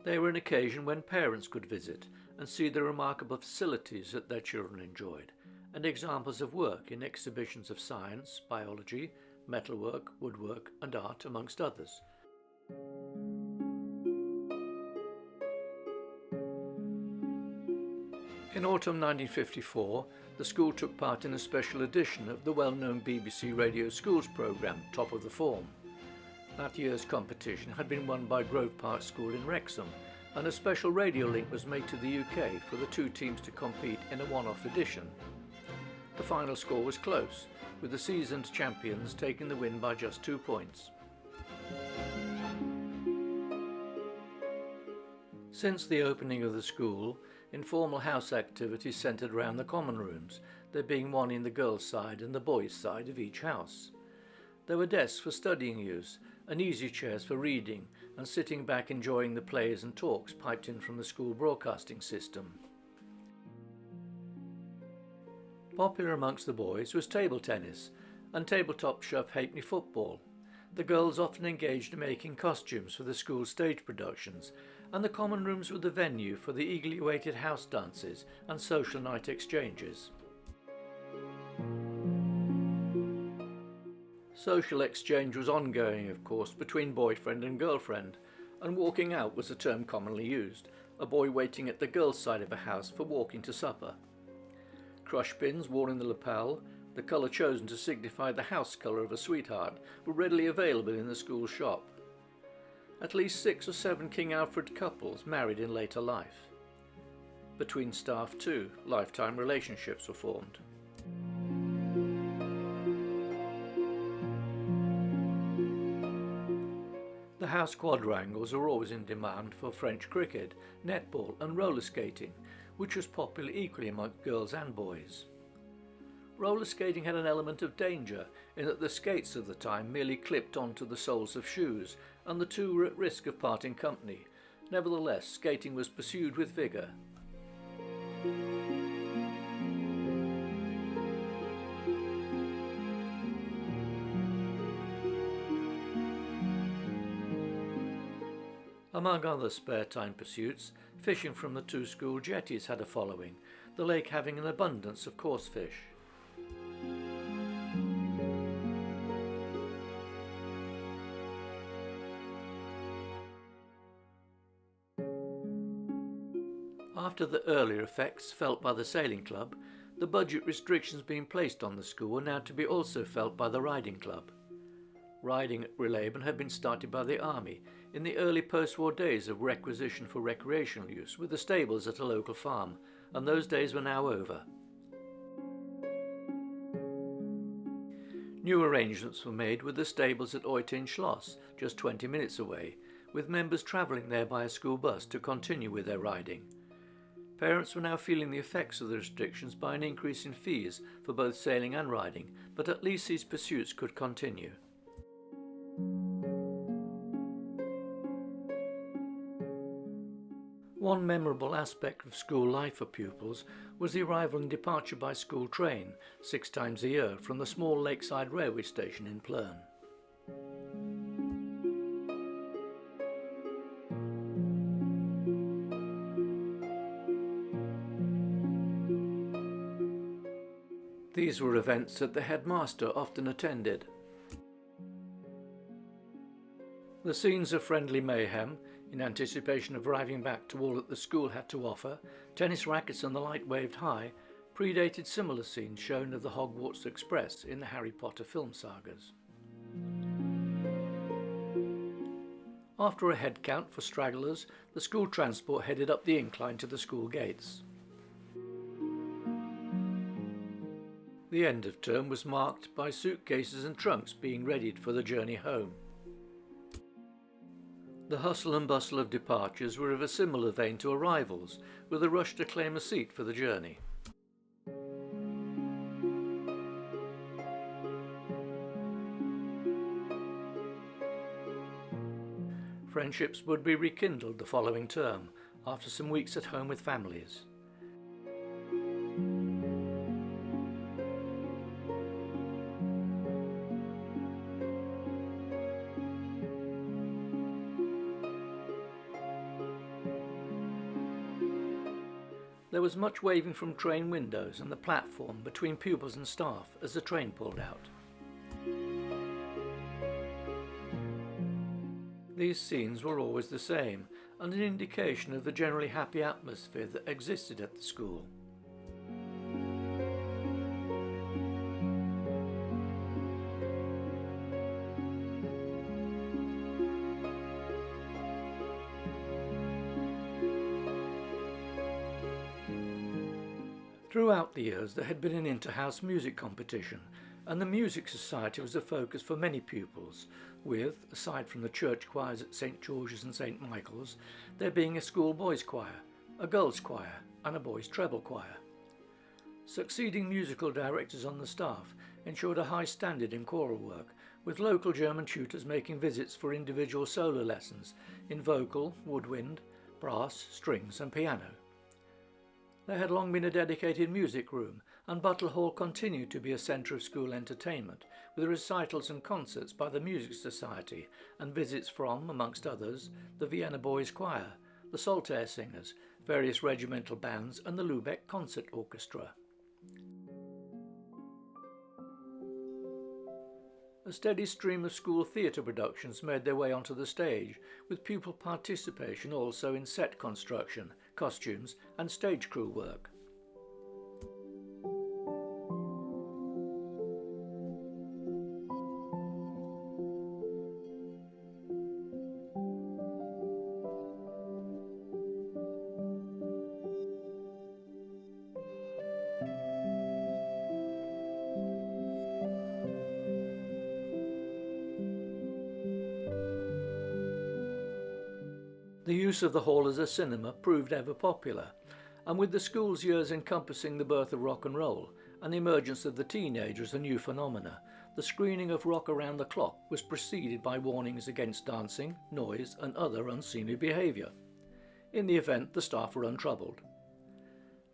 They were an occasion when parents could visit and see the remarkable facilities that their children enjoyed, and examples of work in exhibitions of science, biology, metalwork, woodwork and art, amongst others. In autumn 1954, the school took part in a special edition of the well-known BBC Radio Schools programme, Top of the Form. That year's competition had been won by Grove Park School in Wrexham, and a special radio link was made to the UK for the two teams to compete in a one-off edition. The final score was close, with the seasoned champions taking the win by just 2 points. Since the opening of the school, informal house activities centred around the common rooms, there being one in the girls' side and the boys' side of each house. There were desks for studying use, and easy chairs for reading and sitting back enjoying the plays and talks piped in from the school broadcasting system. Popular amongst the boys was table tennis and tabletop shove halfpenny football. The girls often engaged in making costumes for the school stage productions, and the common rooms were the venue for the eagerly awaited house dances and social night exchanges. Social exchange was ongoing, of course, between boyfriend and girlfriend, and walking out was a term commonly used, a boy waiting at the girls' side of a house for walking to supper. Crush pins worn in the lapel, the colour chosen to signify the house colour of a sweetheart, were readily available in the school shop. At least 6 or 7 King Alfred couples married in later life. Between staff too, lifetime relationships were formed. The house quadrangles were always in demand for French cricket, netball and roller skating, which was popular equally among girls and boys. Roller skating had an element of danger in that the skates of the time merely clipped onto the soles of shoes, and the two were at risk of parting company. Nevertheless, skating was pursued with vigour. Among other spare time pursuits, fishing from the 2 school jetties had a following, the lake having an abundance of coarse fish. After the earlier effects felt by the sailing club, the budget restrictions being placed on the school were now to be also felt by the riding club. Riding at Releben had been started by the army in the early post-war days of requisition for recreational use with the stables at a local farm, and those days were now over. New arrangements were made with the stables at Eutin Schloss, just 20 minutes away, with members travelling there by a school bus to continue with their riding. Parents were now feeling the effects of the restrictions by an increase in fees for both sailing and riding, but at least these pursuits could continue. One memorable aspect of school life for pupils was the arrival and departure by school train, 6 times a year, from the small lakeside railway station in Plön. These were events that the headmaster often attended. The scenes of friendly mayhem, in anticipation of arriving back to all that the school had to offer, tennis rackets and the light waved high, predated similar scenes shown of the Hogwarts Express in the Harry Potter film sagas. After a head count for stragglers, the school transport headed up the incline to the school gates. The end of term was marked by suitcases and trunks being readied for the journey home. The hustle and bustle of departures were of a similar vein to arrivals, with a rush to claim a seat for the journey. Friendships would be rekindled the following term, after some weeks at home with families. There was much waving from train windows and the platform between pupils and staff as the train pulled out. These scenes were always the same, and an indication of the generally happy atmosphere that existed at the school. Throughout the years there had been an inter-house music competition, and the music society was a focus for many pupils, with, aside from the church choirs at St George's and St Michael's, there being a school boys' choir, a girls' choir and a boys' treble choir. Succeeding musical directors on the staff ensured a high standard in choral work, with local German tutors making visits for individual solo lessons in vocal, woodwind, brass, strings and piano. There had long been a dedicated music room, and Butler Hall continued to be a centre of school entertainment, with recitals and concerts by the Music Society and visits from, amongst others, the Vienna Boys Choir, the Saltaire Singers, various regimental bands and the Lübeck Concert Orchestra. A steady stream of school theatre productions made their way onto the stage, with pupil participation also in set construction, costumes and stage crew work. The use of the hall as a cinema proved ever popular, and with the school's years encompassing the birth of rock and roll and the emergence of the teenager as a new phenomena, the screening of Rock Around the Clock was preceded by warnings against dancing, noise and other unseemly behaviour. In the event, the staff were untroubled.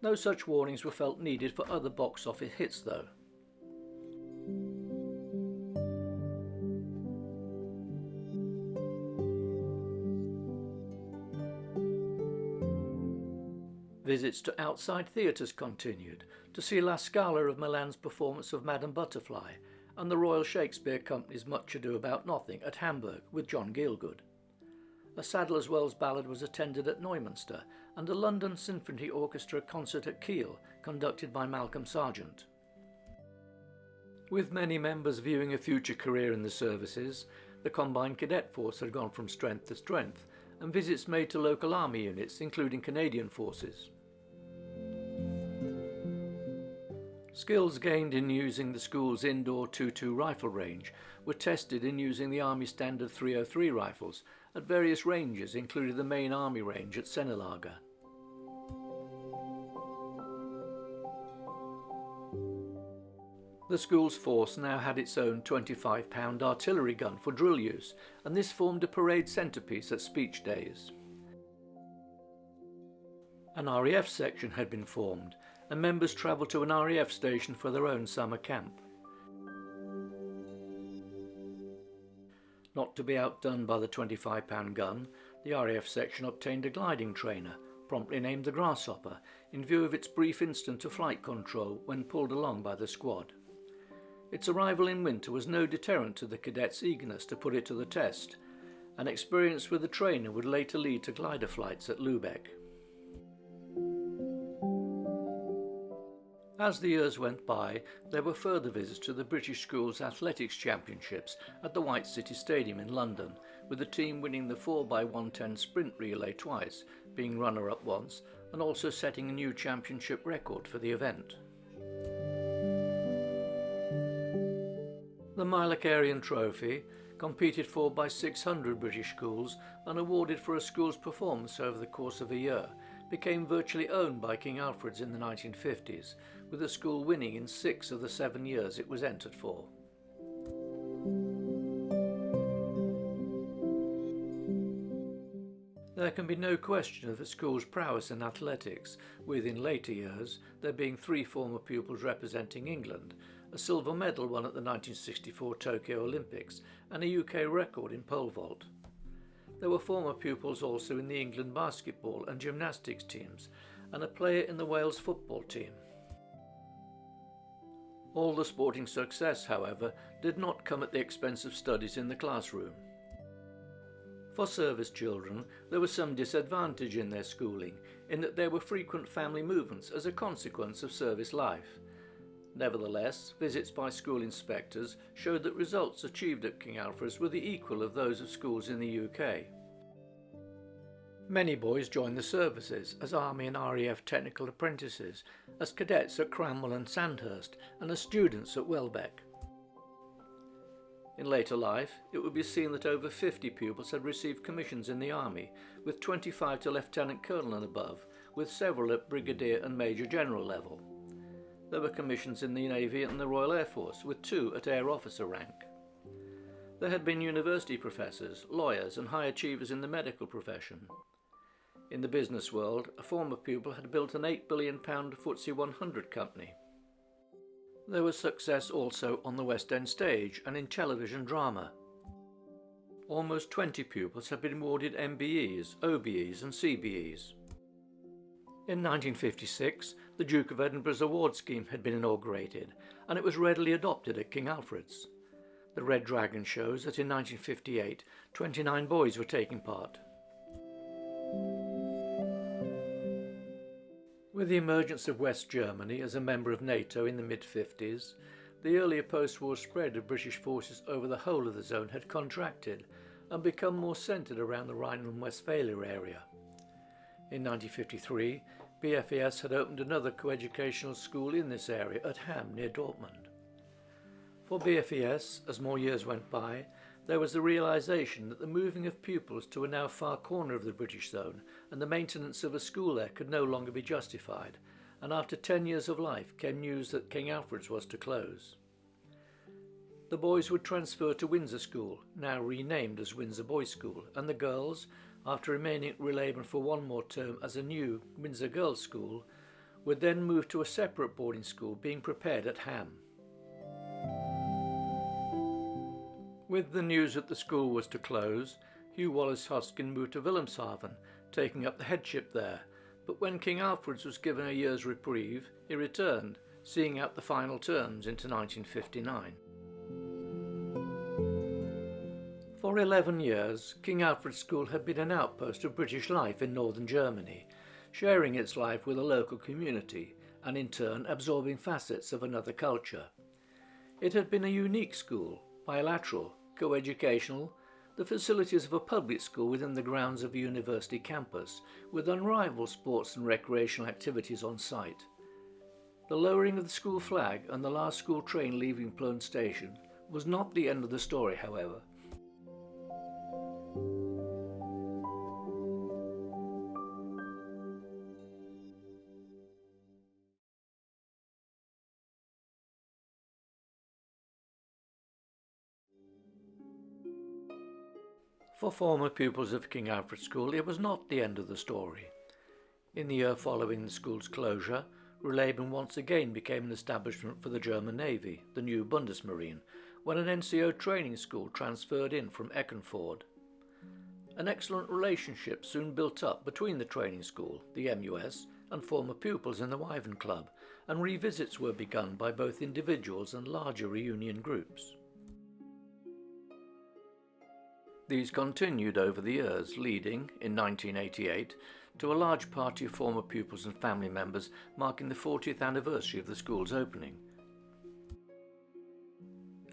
No such warnings were felt needed for other box office hits though. Visits to outside theatres continued, to see La Scala of Milan's performance of Madame Butterfly and the Royal Shakespeare Company's Much Ado About Nothing at Hamburg with John Gielgud. A Sadler's Wells ballad was attended at Neumünster, and a London Symphony Orchestra concert at Kiel, conducted by Malcolm Sargent. With many members viewing a future career in the services, the Combined Cadet Force had gone from strength to strength, and visits made to local army units, including Canadian forces. Skills gained in using the school's indoor 2.2 rifle range were tested in using the Army Standard 303 rifles at various ranges, including the main Army range at Senelager. The school's force now had its own 25-pound artillery gun for drill use, and this formed a parade centrepiece at speech days. An RAF section had been formed, and members travelled to an RAF station for their own summer camp. Not to be outdone by the 25-pound gun, the RAF section obtained a gliding trainer, promptly named the Grasshopper, in view of its brief instant to flight control when pulled along by the squad. Its arrival in winter was no deterrent to the cadets' eagerness to put it to the test. An experience with the trainer would later lead to glider flights at Lübeck. As the years went by, there were further visits to the British Schools Athletics Championships at the White City Stadium in London, with the team winning the 4x110 sprint relay twice, being runner-up once, and also setting a new championship record for the event. The Milacarian Trophy, competed for by 600 British schools and awarded for a school's performance over the course of a year, became virtually owned by King Alfred's in the 1950s, with the school winning in 6 of the 7 years it was entered for. There can be no question of the school's prowess in athletics, with in later years there being 3 former pupils representing England, a silver medal won at the 1964 Tokyo Olympics, and a UK record in pole vault. There were former pupils also in the England basketball and gymnastics teams, and a player in the Wales football team. All the sporting success, however, did not come at the expense of studies in the classroom. For service children, there was some disadvantage in their schooling, in that there were frequent family movements as a consequence of service life. Nevertheless, visits by school inspectors showed that results achieved at King Alfred's were the equal of those of schools in the UK. Many boys joined the services as Army and RAF technical apprentices, as cadets at Cranwell and Sandhurst, and as students at Welbeck. In later life, it would be seen that over 50 pupils had received commissions in the Army, with 25 to Lieutenant Colonel and above, with several at Brigadier and Major General level. There were commissions in the Navy and the Royal Air Force, with 2 at Air Officer rank. There had been university professors, lawyers and high achievers in the medical profession. In the business world, a former pupil had built an £8 billion FTSE 100 company. There was success also on the West End stage and in television drama. Almost 20 pupils had been awarded MBEs, OBEs and CBEs. In 1956, the Duke of Edinburgh's award scheme had been inaugurated, and it was readily adopted at King Alfred's. The Red Dragon shows that in 1958, 29 boys were taking part. With the emergence of West Germany as a member of NATO in the mid-50s, the earlier post-war spread of British forces over the whole of the zone had contracted and become more centred around the Rhineland-Westphalia area. In 1953, B.F.E.S had opened another coeducational school in this area at Ham, near Dortmund. For B.F.E.S, as more years went by, there was the realisation that the moving of pupils to a now far corner of the British zone and the maintenance of a school there could no longer be justified, and after 10 years of life came news that King Alfred's was to close. The boys would transfer to Windsor School, now renamed as Windsor Boys' School, and the girls, after remaining at Releben for one more term as a new Windsor Girls' School, would then move to a separate boarding school being prepared at Ham. With the news that the school was to close, Hugh Wallis-Hosken moved to Wilhelmshaven, taking up the headship there, but when King Alfred's was given a year's reprieve, he returned, seeing out the final terms into 1959. For 11 years, King Alfred School had been an outpost of British life in northern Germany, sharing its life with a local community and in turn absorbing facets of another culture. It had been a unique school, bilateral, co-educational, the facilities of a public school within the grounds of a university campus, with unrivaled sports and recreational activities on site. The lowering of the school flag and the last school train leaving Plön station was not the end of the story, however. For former pupils of King Alfred School, it was not the end of the story. In the year following the school's closure, Releben once again became an establishment for the German Navy, the new Bundesmarine, when an NCO training school transferred in from Eckernford. An excellent relationship soon built up between the training school, the MUS, and former pupils in the Wyvern Club, and revisits were begun by both individuals and larger reunion groups. These continued over the years, leading, in 1988, to a large party of former pupils and family members marking the 40th anniversary of the school's opening.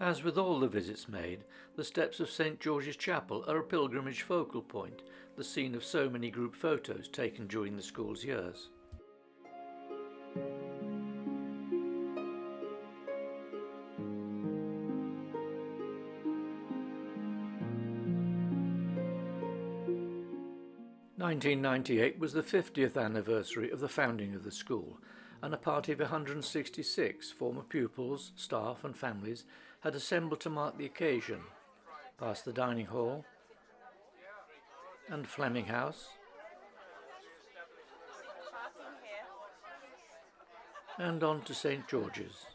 As with all the visits made, the steps of St. George's Chapel are a pilgrimage focal point, the scene of so many group photos taken during the school's years. (1998) was the 50th anniversary of the founding of the school, and a party of 166 former pupils, staff and families had assembled to mark the occasion, past the dining hall and Fleming House and on to St. George's.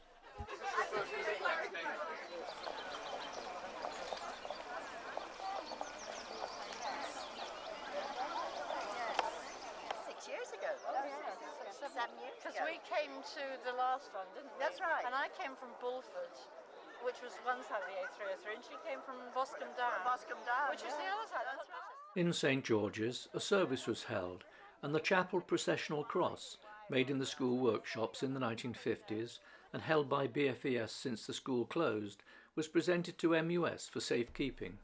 Because we came to the last one, didn't we? That's right. And I came from Bulford, which was one side of the A303, and she came from Boscombe Down, which was the other side. That's right. In St. George's, a service was held, and the chapel processional cross, made in the school workshops in the 1950s and held by B.F.E.S since the school closed, was presented to MUS for safekeeping.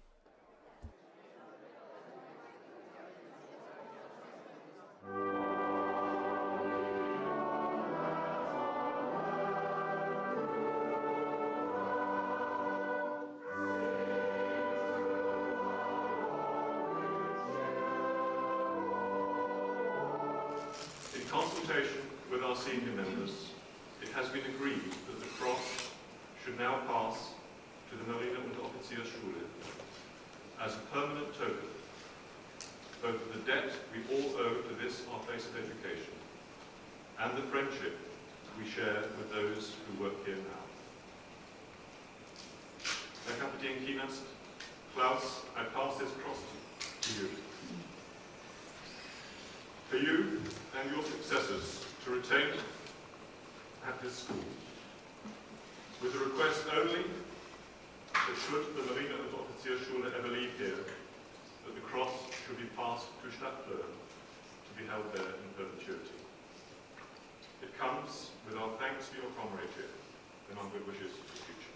In consultation with our senior members, it has been agreed that the cross should now pass to the Marine und Offiziersschule as a permanent token, both of the debt we all owe to this our place of education and the friendship we share with those who work here now. Herr Kapitän Kienast, Klaus, I pass this cross to you. For you and your successors to retain at this school, with the request only that should the Marine und Offiziersschule ever leave here, that the cross should be passed to Plön, to be held there in perpetuity. It comes with our thanks for your comradeship and our good wishes for the future.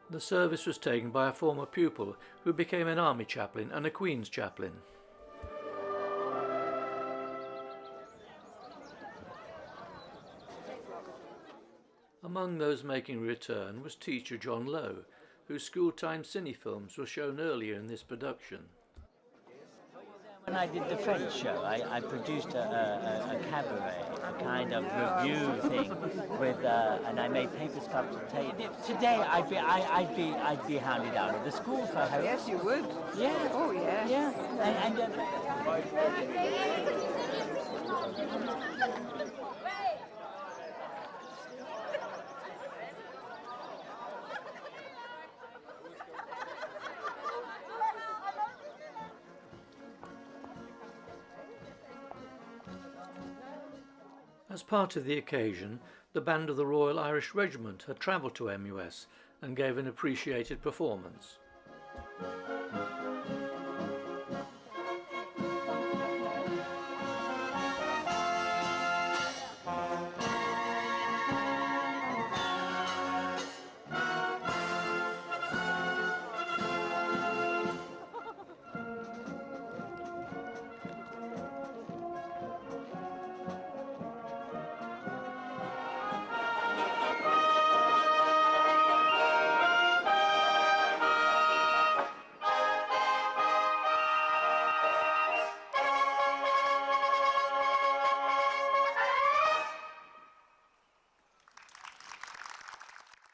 The service was taken by a former pupil who became an army chaplain and a Queen's chaplain. Among those making a return was teacher John Lowe, whose school-time cine films were shown earlier in this production. When I did the French show, I produced a cabaret, a kind of review thing with, and I made paper sculpture tape. Today, I'd be hounded out of the school for having. Yes, you would. Yeah. Oh, yeah. Yeah. As part of the occasion, the band of the Royal Irish Regiment had travelled to MUS and gave an appreciated performance.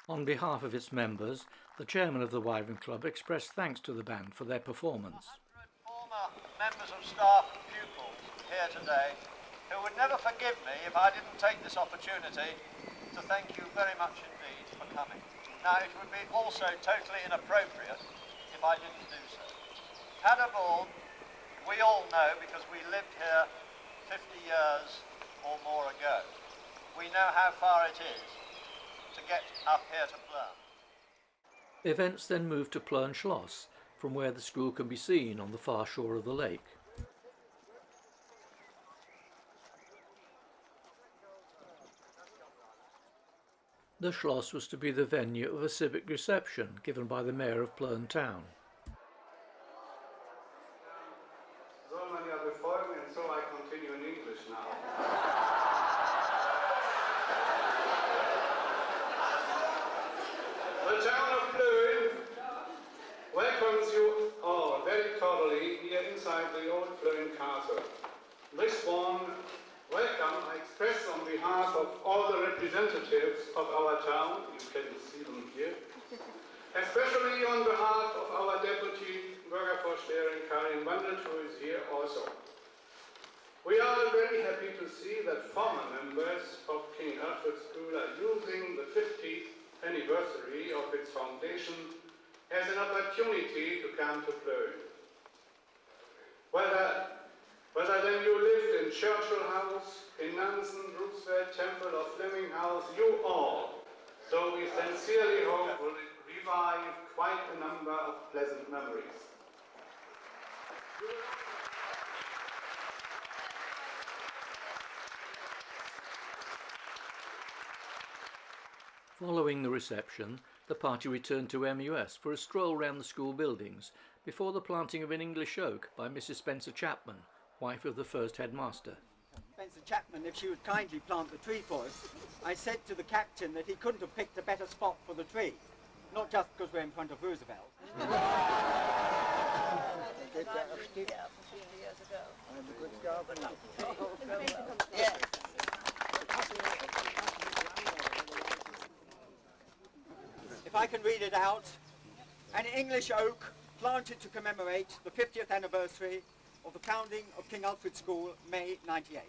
On behalf of its members, the chairman of the Wyvern Club expressed thanks to the band for their performance. 100 former members of staff and pupils here today who would never forgive me if I didn't take this opportunity to thank you very much indeed for coming. Now, it would be also totally inappropriate if I didn't do so. Paderborn, we all know because we lived here 50 years or more ago. We know how far it is to get up here to Plön. The events then moved to Plön Schloss, from where the school can be seen on the far shore of the lake. The Schloss was to be the venue of a civic reception given by the mayor of Plön town. Soll man ja befolgen, and so I continue in English now. The town of Plön welcomes you all very cordially here inside the old Plön castle. This warm welcome I express on behalf of all the representatives of our town, you can see them here, especially on behalf of our deputy Bürgervorsteherin Karin Wandelt, who is here also. We are very happy to see that former members of King Alfred School are using the 50th anniversary of its foundation as an opportunity to come to Plön. Whether then you lived in Churchill House, in Nansen, Roosevelt, Temple or Fleming House, you all, so we sincerely hope, will revive quite a number of pleasant memories. Following the reception, the party returned to MUS for a stroll round the school buildings before the planting of an English oak by Mrs. Spencer Chapman, wife of the first headmaster. Spencer Chapman, if she would kindly plant the tree for us. I said to the captain that he couldn't have picked a better spot for the tree, not just because we're in front of Roosevelt. If I can read it out, an English oak planted to commemorate the 50th anniversary of the founding of King Alfred School, May 98.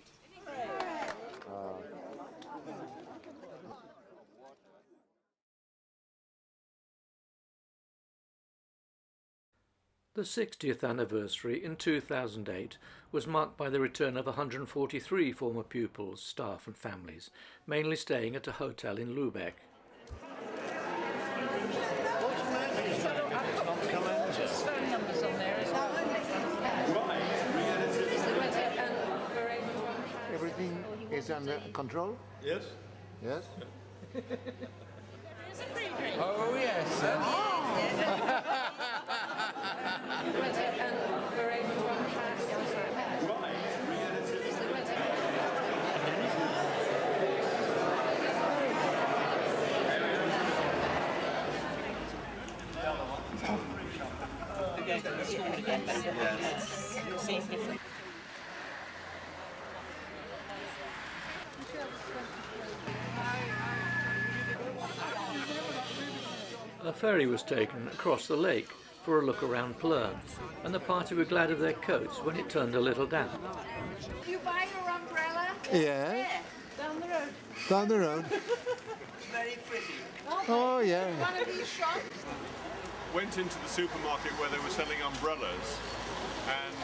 The 60th anniversary in 2008 was marked by the return of 143 former pupils, staff and families, mainly staying at a hotel in Lübeck. Everything is under control? Yes. Yes? Oh, yes. A ferry was taken across the lake for a look around Plön, and the party were glad of their coats when it turned a little damp. You buy your umbrella? Yeah. Where? Down the road. Down the road. Very pretty. Oh, yeah. One of these shops? Went into the supermarket where they were selling umbrellas, and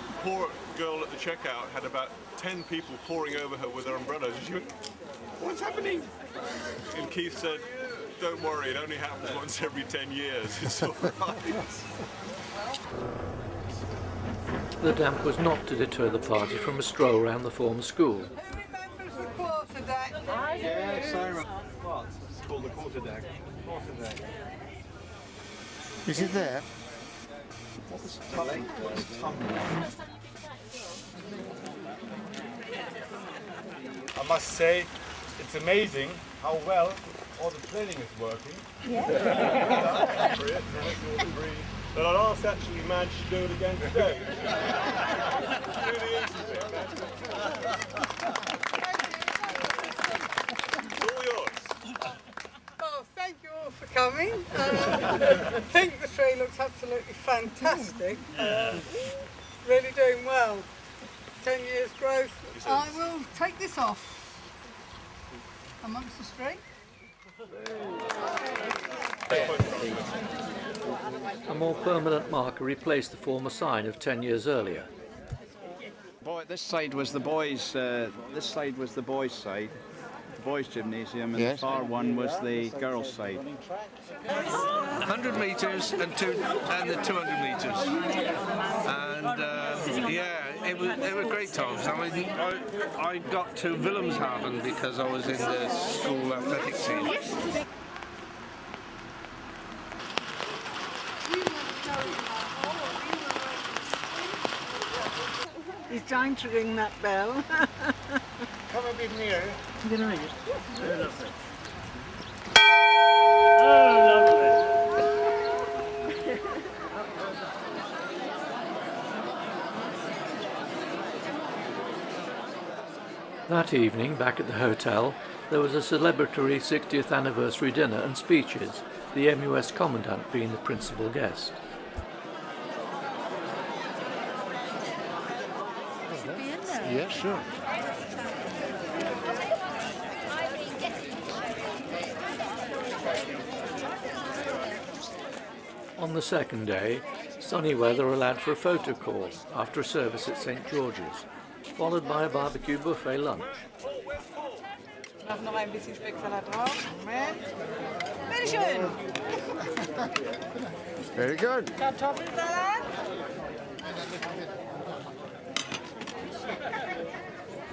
the poor girl at the checkout had about 10 people pouring over her with their umbrellas. She went, "What's happening?" And Keith said, "Don't worry, it only happens once every 10 years. It's all right." The damp was not to deter the party from a stroll around the former school. Who remembers the quarter deck? Yes, I remember. What? It's called the quarter deck. Quarter deck. Is it there? What was tumbling? What was tumbling? I must say, it's amazing how well all the planning is working. Yeah. But I'll ask actually managed to do it again today. Do the easy bit. It's all yours. Oh, thank you all for coming. I think the tree looks absolutely fantastic. Really doing well. 10 years growth. I will take this off amongst the street. A more permanent marker replaced the former sign of 10 years earlier. Boy, this side was the boys. This side was the boys' side, the boys' gymnasium, and Yes. the far one was the girls' side. 100 metres and the 200 metres, and yeah, it were great times. I mean, I got to Wilhelmshaven because I was in the school athletics team. He's trying to ring that bell. Come a bit nearer. That evening, back at the hotel, there was a celebratory 60th anniversary dinner and speeches, the MUS commandant being the principal guest. Yeah, sure. On the second day, sunny weather allowed for a photo call after a service at St. George's, followed by a barbecue buffet lunch. Noch ein bisschen Specksalat drauf. Moment. Bitteschön. Very good. Kartoffelsalat.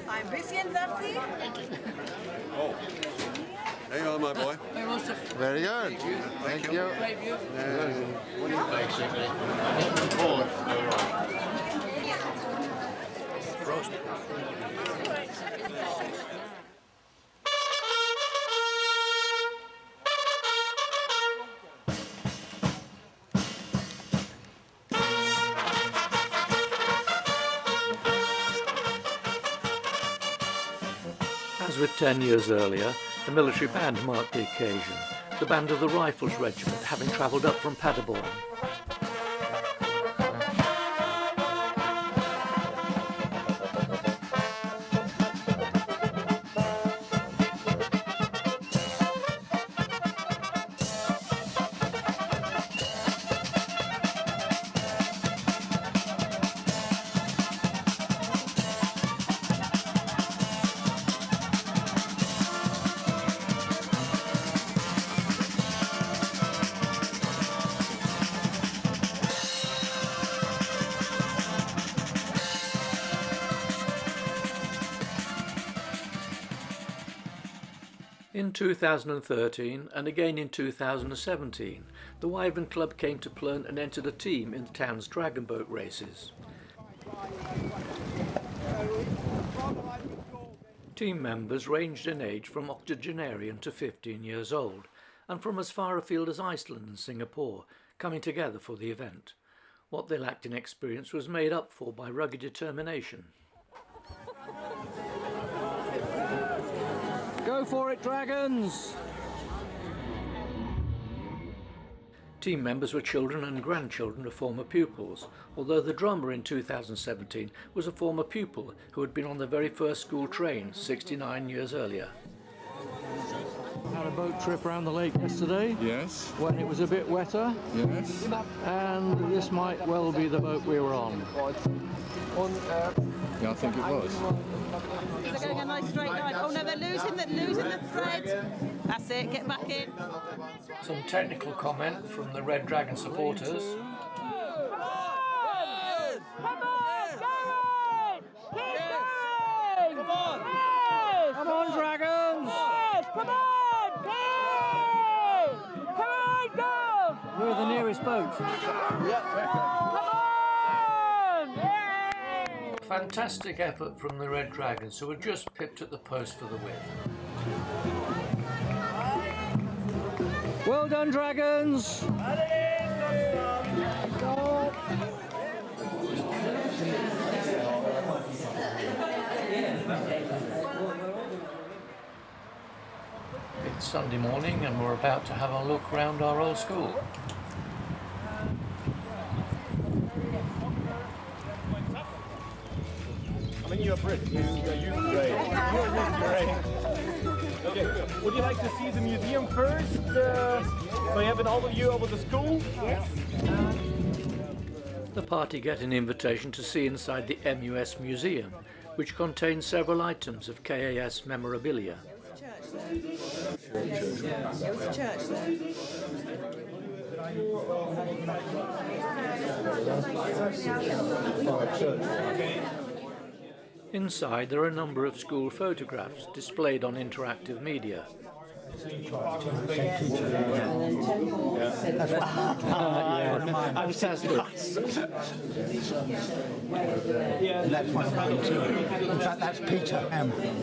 Ein bisschen, sagt sie. Oh, hang on, my boy. Very good. Thank you. As with 10 years earlier, the military band marked the occasion, the band of the Rifles Regiment having travelled up from Paderborn. In 2013 and again in 2017, the Wyvern Club came to Plön and entered a team in the town's dragon boat races. Team members ranged in age from octogenarian to 15 years old, and from as far afield as Iceland and Singapore, coming together for the event. What they lacked in experience was made up for by rugged determination. Go for it, dragons! Team members were children and grandchildren of former pupils, although the drummer in 2017 was a former pupil who had been on the very first school train 69 years earlier. Had a boat trip around the lake yesterday. Yes. When it was a bit wetter. Yes. And this might well be the boat we were on. Yeah, I think it was. They're going a nice straight line. Oh no, they're losing the thread. That's it, get back in. Some technical comment from the Red Dragon supporters. Come on, dragons! Yes, come on! Come on, go! We're the nearest boat. Fantastic effort from the Red Dragons, who were just pipped at the post for the win. Well done, dragons! It's Sunday morning and we're about to have a look round our old school. I mean, you're British. You're great. You're great. Okay. Would you like to see the museum first? So you have an overview over the school? Yes. The party get an invitation to see inside the MUS Museum, which contains several items of KAS memorabilia. There was a church there. Inside there are a number of school photographs displayed on interactive media. I was tested. And that's one point too. In fact, that's Peter M. And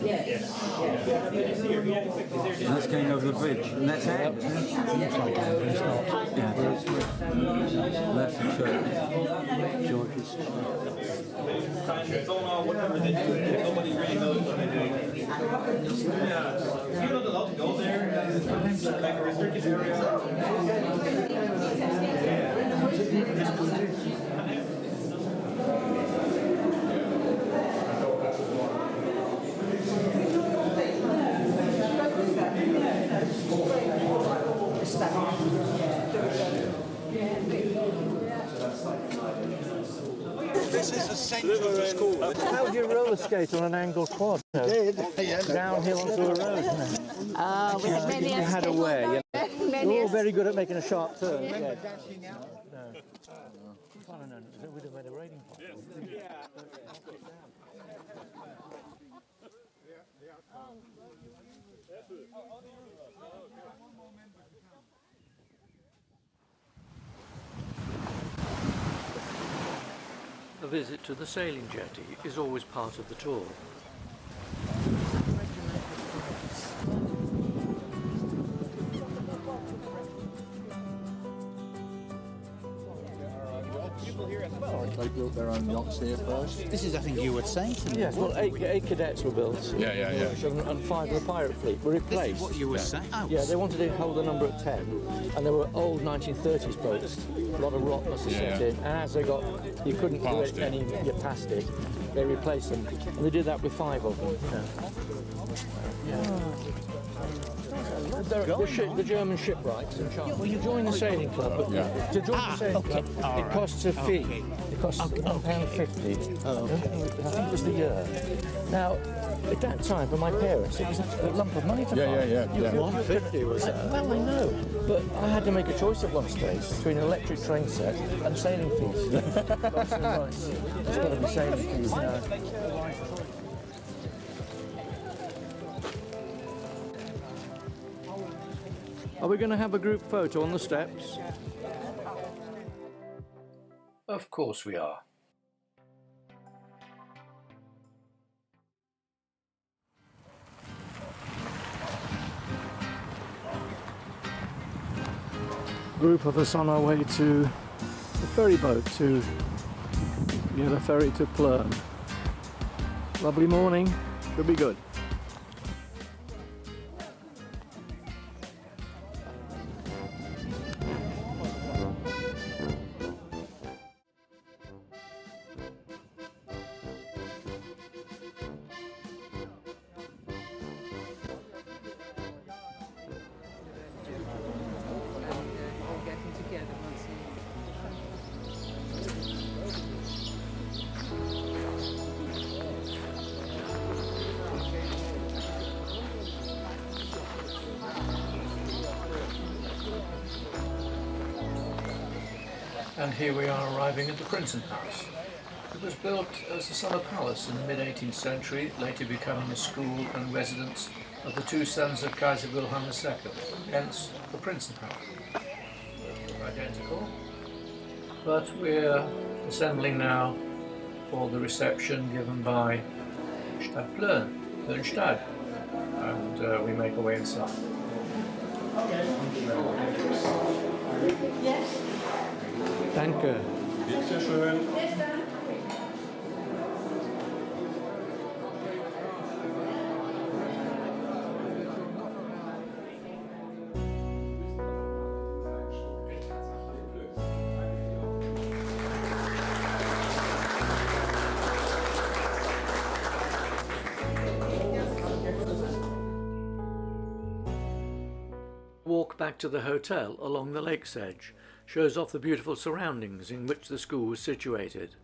that's going over the bridge. And that's it. Looks like it, but it's not. Yeah. That's the church. George's. Whatever they do, nobody really knows what they're doing. You're not allowed to go there. It's like a restricted area. This is the centre of the school. How would you roller skate on an angled quad? Downhill onto a road, isn't it? We had many You had a way. You know. We're all very good at making a sharp turn. Yeah. No. I don't know. We'd have made a rating pot. A visit to the sailing jetty is always part of the tour. They built their own yachts here first. This is, I think you would say to me. Yes, well, eight cadets were built. Yeah. And 5 of the pirate fleet were replaced. This is what you would say? Oh. Yeah, they wanted to hold the number at 10, and they were old 1930s boats. A lot of rot must have set in, and as they got, you couldn't do it any, you passed it, they replaced them. And they did that with 5 of them, you know. The German shipwrights in Chapman. Well, you join the sailing club, but to join the sailing club, it costs a fee. It costs £1.50. I think it was the year. Now, at that time, for my parents, it was a lump of money to buy. Yeah. 150 was that. Well, I know, but I had to make a choice at one stage between an electric train set and sailing fees. It's got to be sailing fees now. Are we going to have a group photo on the steps? Of course we are. Group of us on our way to the ferry boat to get a ferry to Plön. Lovely morning, should be good. And here we are arriving at the Princeton House. It was built as a summer palace in the mid-18th century, later becoming a school and residence of the two sons of Kaiser Wilhelm II, hence the Princeton House. Identical, but we're assembling now for the reception given by Stadt Plön, Plönstadt, and we make our way inside. Yes. Danke. Bitte schön. Walk back to the hotel along the lake's edge shows off the beautiful surroundings in which the school was situated.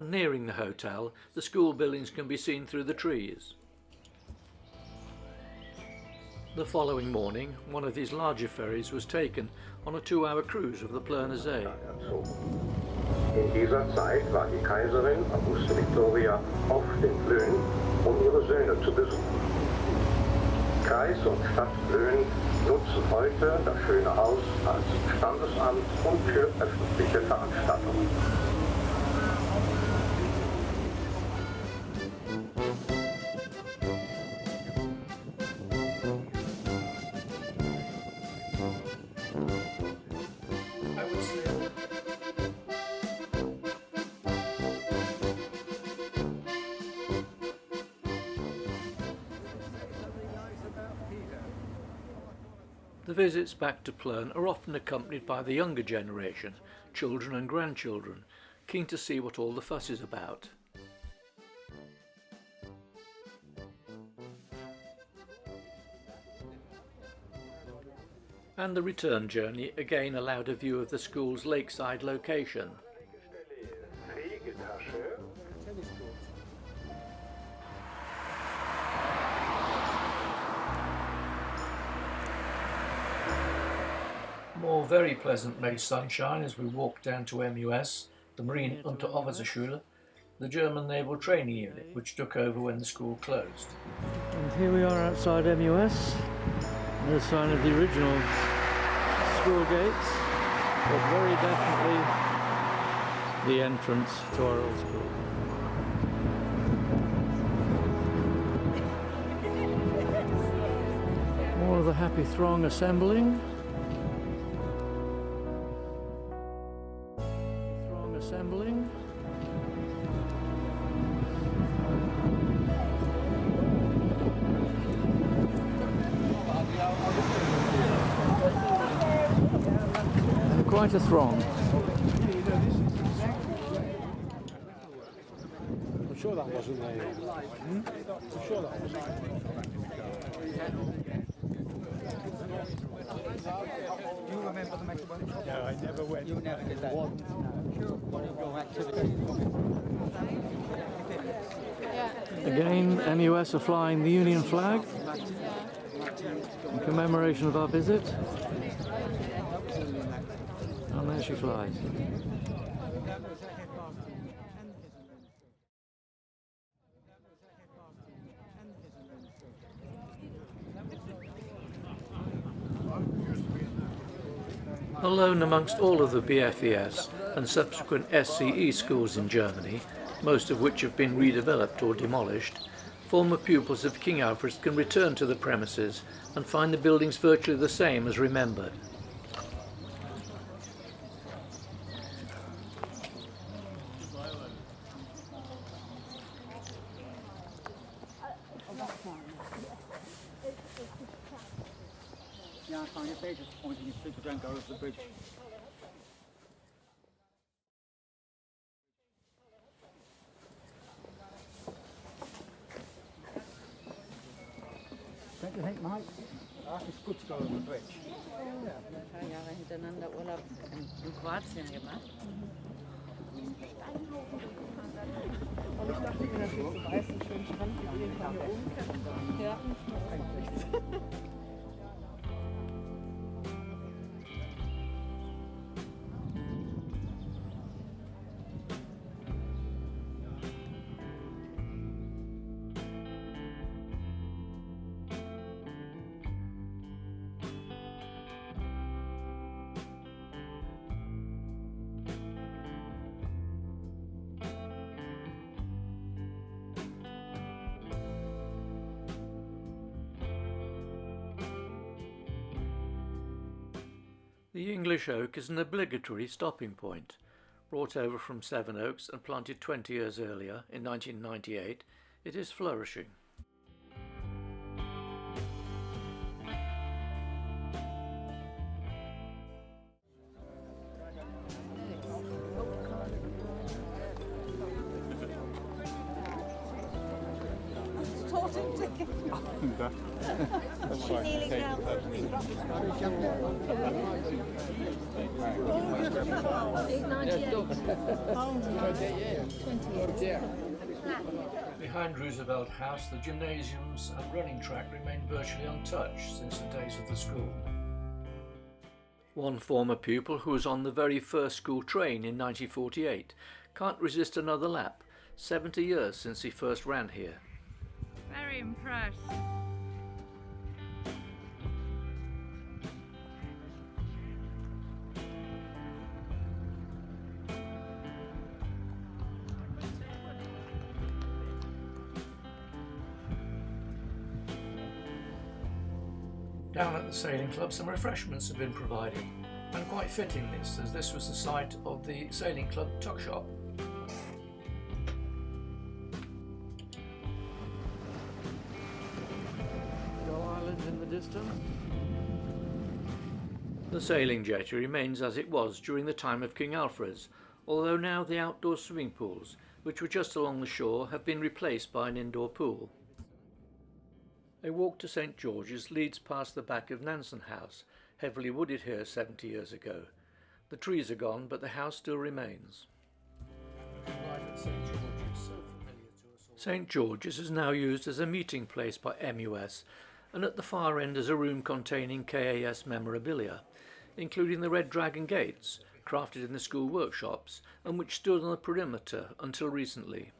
Nearing the hotel, the school buildings can be seen through the trees. The following morning, one of these larger ferries was taken on a 2-hour cruise of the Plöner See. In dieser Zeit war die Kaiserin Auguste Victoria oft in Plön, ihre Söhne zu besuchen. Kreis und Stadt Plön nutzen heute das schöne Haus als Standesamt und für öffentliche Veranstaltungen. The visits back to Plön are often accompanied by the younger generation, children and grandchildren, keen to see what all the fuss is about. And the return journey again allowed a view of the school's lakeside location. More very pleasant May sunshine as we walk down to MUS, the Marine Unteroffizierschule, the German Naval Training Unit, which took over when the school closed. And here we are outside MUS. No sign of the original school gates, but very definitely the entrance to our old school. More of the happy throng assembling. Assembling. And quite a throng. I'm sure that wasn't there. I'm sure that wasn't Do you remember the Mexican? No, I never went. You never did that. One of your activities. Again, MUS are flying the Union flag in commemoration of our visit. And there she flies. Alone amongst all of the B.F.E.S and subsequent SCE schools in Germany, most of which have been redeveloped or demolished, former pupils of King Alfred's can return to the premises and find the buildings virtually the same as remembered. Yeah, I find if they're just pointing at people don't go over the bridge. Don't you think, Mike? It's good to go over the bridge. Ein paar Jahre hintereinander Urlaub in Kroatien gemacht. Aber ich dachte mir, dass wir so weißen schönen Strand wie hier oben. Ja. The English oak is an obligatory stopping point. Brought over from Sevenoaks and planted 20 years earlier, in 1998, it is flourishing. Behind Roosevelt House, the gymnasiums and running track remain virtually untouched since the days of the school. One former pupil who was on the very first school train in 1948 can't resist another lap, 70 years since he first ran here. Very impressed. Down at the sailing club, some refreshments have been provided, and quite fitting this, as this was the site of the sailing club tuck shop. Gull Island in the distance. The sailing jetty remains as it was during the time of King Alfred's, although now the outdoor swimming pools, which were just along the shore, have been replaced by an indoor pool. A walk to St George's leads past the back of Nansen House, heavily wooded here 70 years ago. The trees are gone, but the house still remains. St George's is now used as a meeting place by MUS, and at the far end is a room containing KAS memorabilia, including the Red Dragon gates, crafted in the school workshops, and which stood on the perimeter until recently.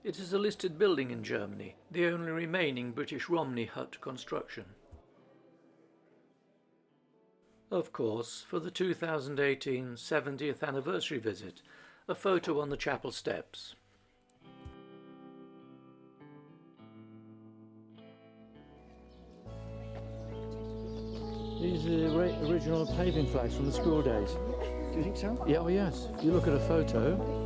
It is a listed building in Germany, the only remaining British Romney hut construction. Of course, for the 2018 70th anniversary visit, a photo on the chapel steps. These are the original paving flags from the school days. Do you think so? Yeah, oh yes. If you look at a photo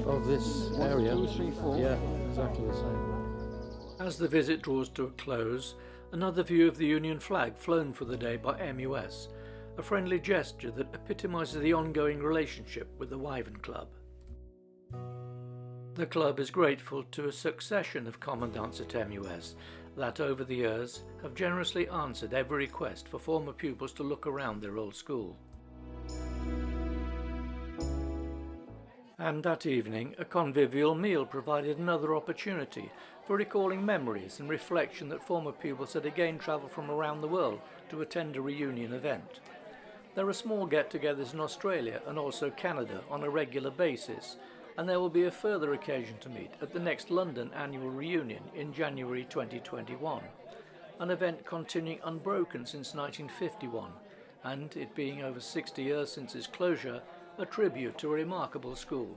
of this area, 1, 2, 3, 4. yeah, exactly the same. As the visit draws to a close, another view of the Union flag flown for the day by MUS, a friendly gesture that epitomises the ongoing relationship with the Wyvern Club. The club is grateful to a succession of commandants at MUS that over the years have generously answered every request for former pupils to look around their old school. And that evening, a convivial meal provided another opportunity for recalling memories and reflection that former pupils had again travelled from around the world to attend a reunion event. There are small get-togethers in Australia and also Canada on a regular basis, and there will be a further occasion to meet at the next London annual reunion in January 2021, an event continuing unbroken since 1951 and, it being over 60 years since its closure, a tribute to a remarkable school.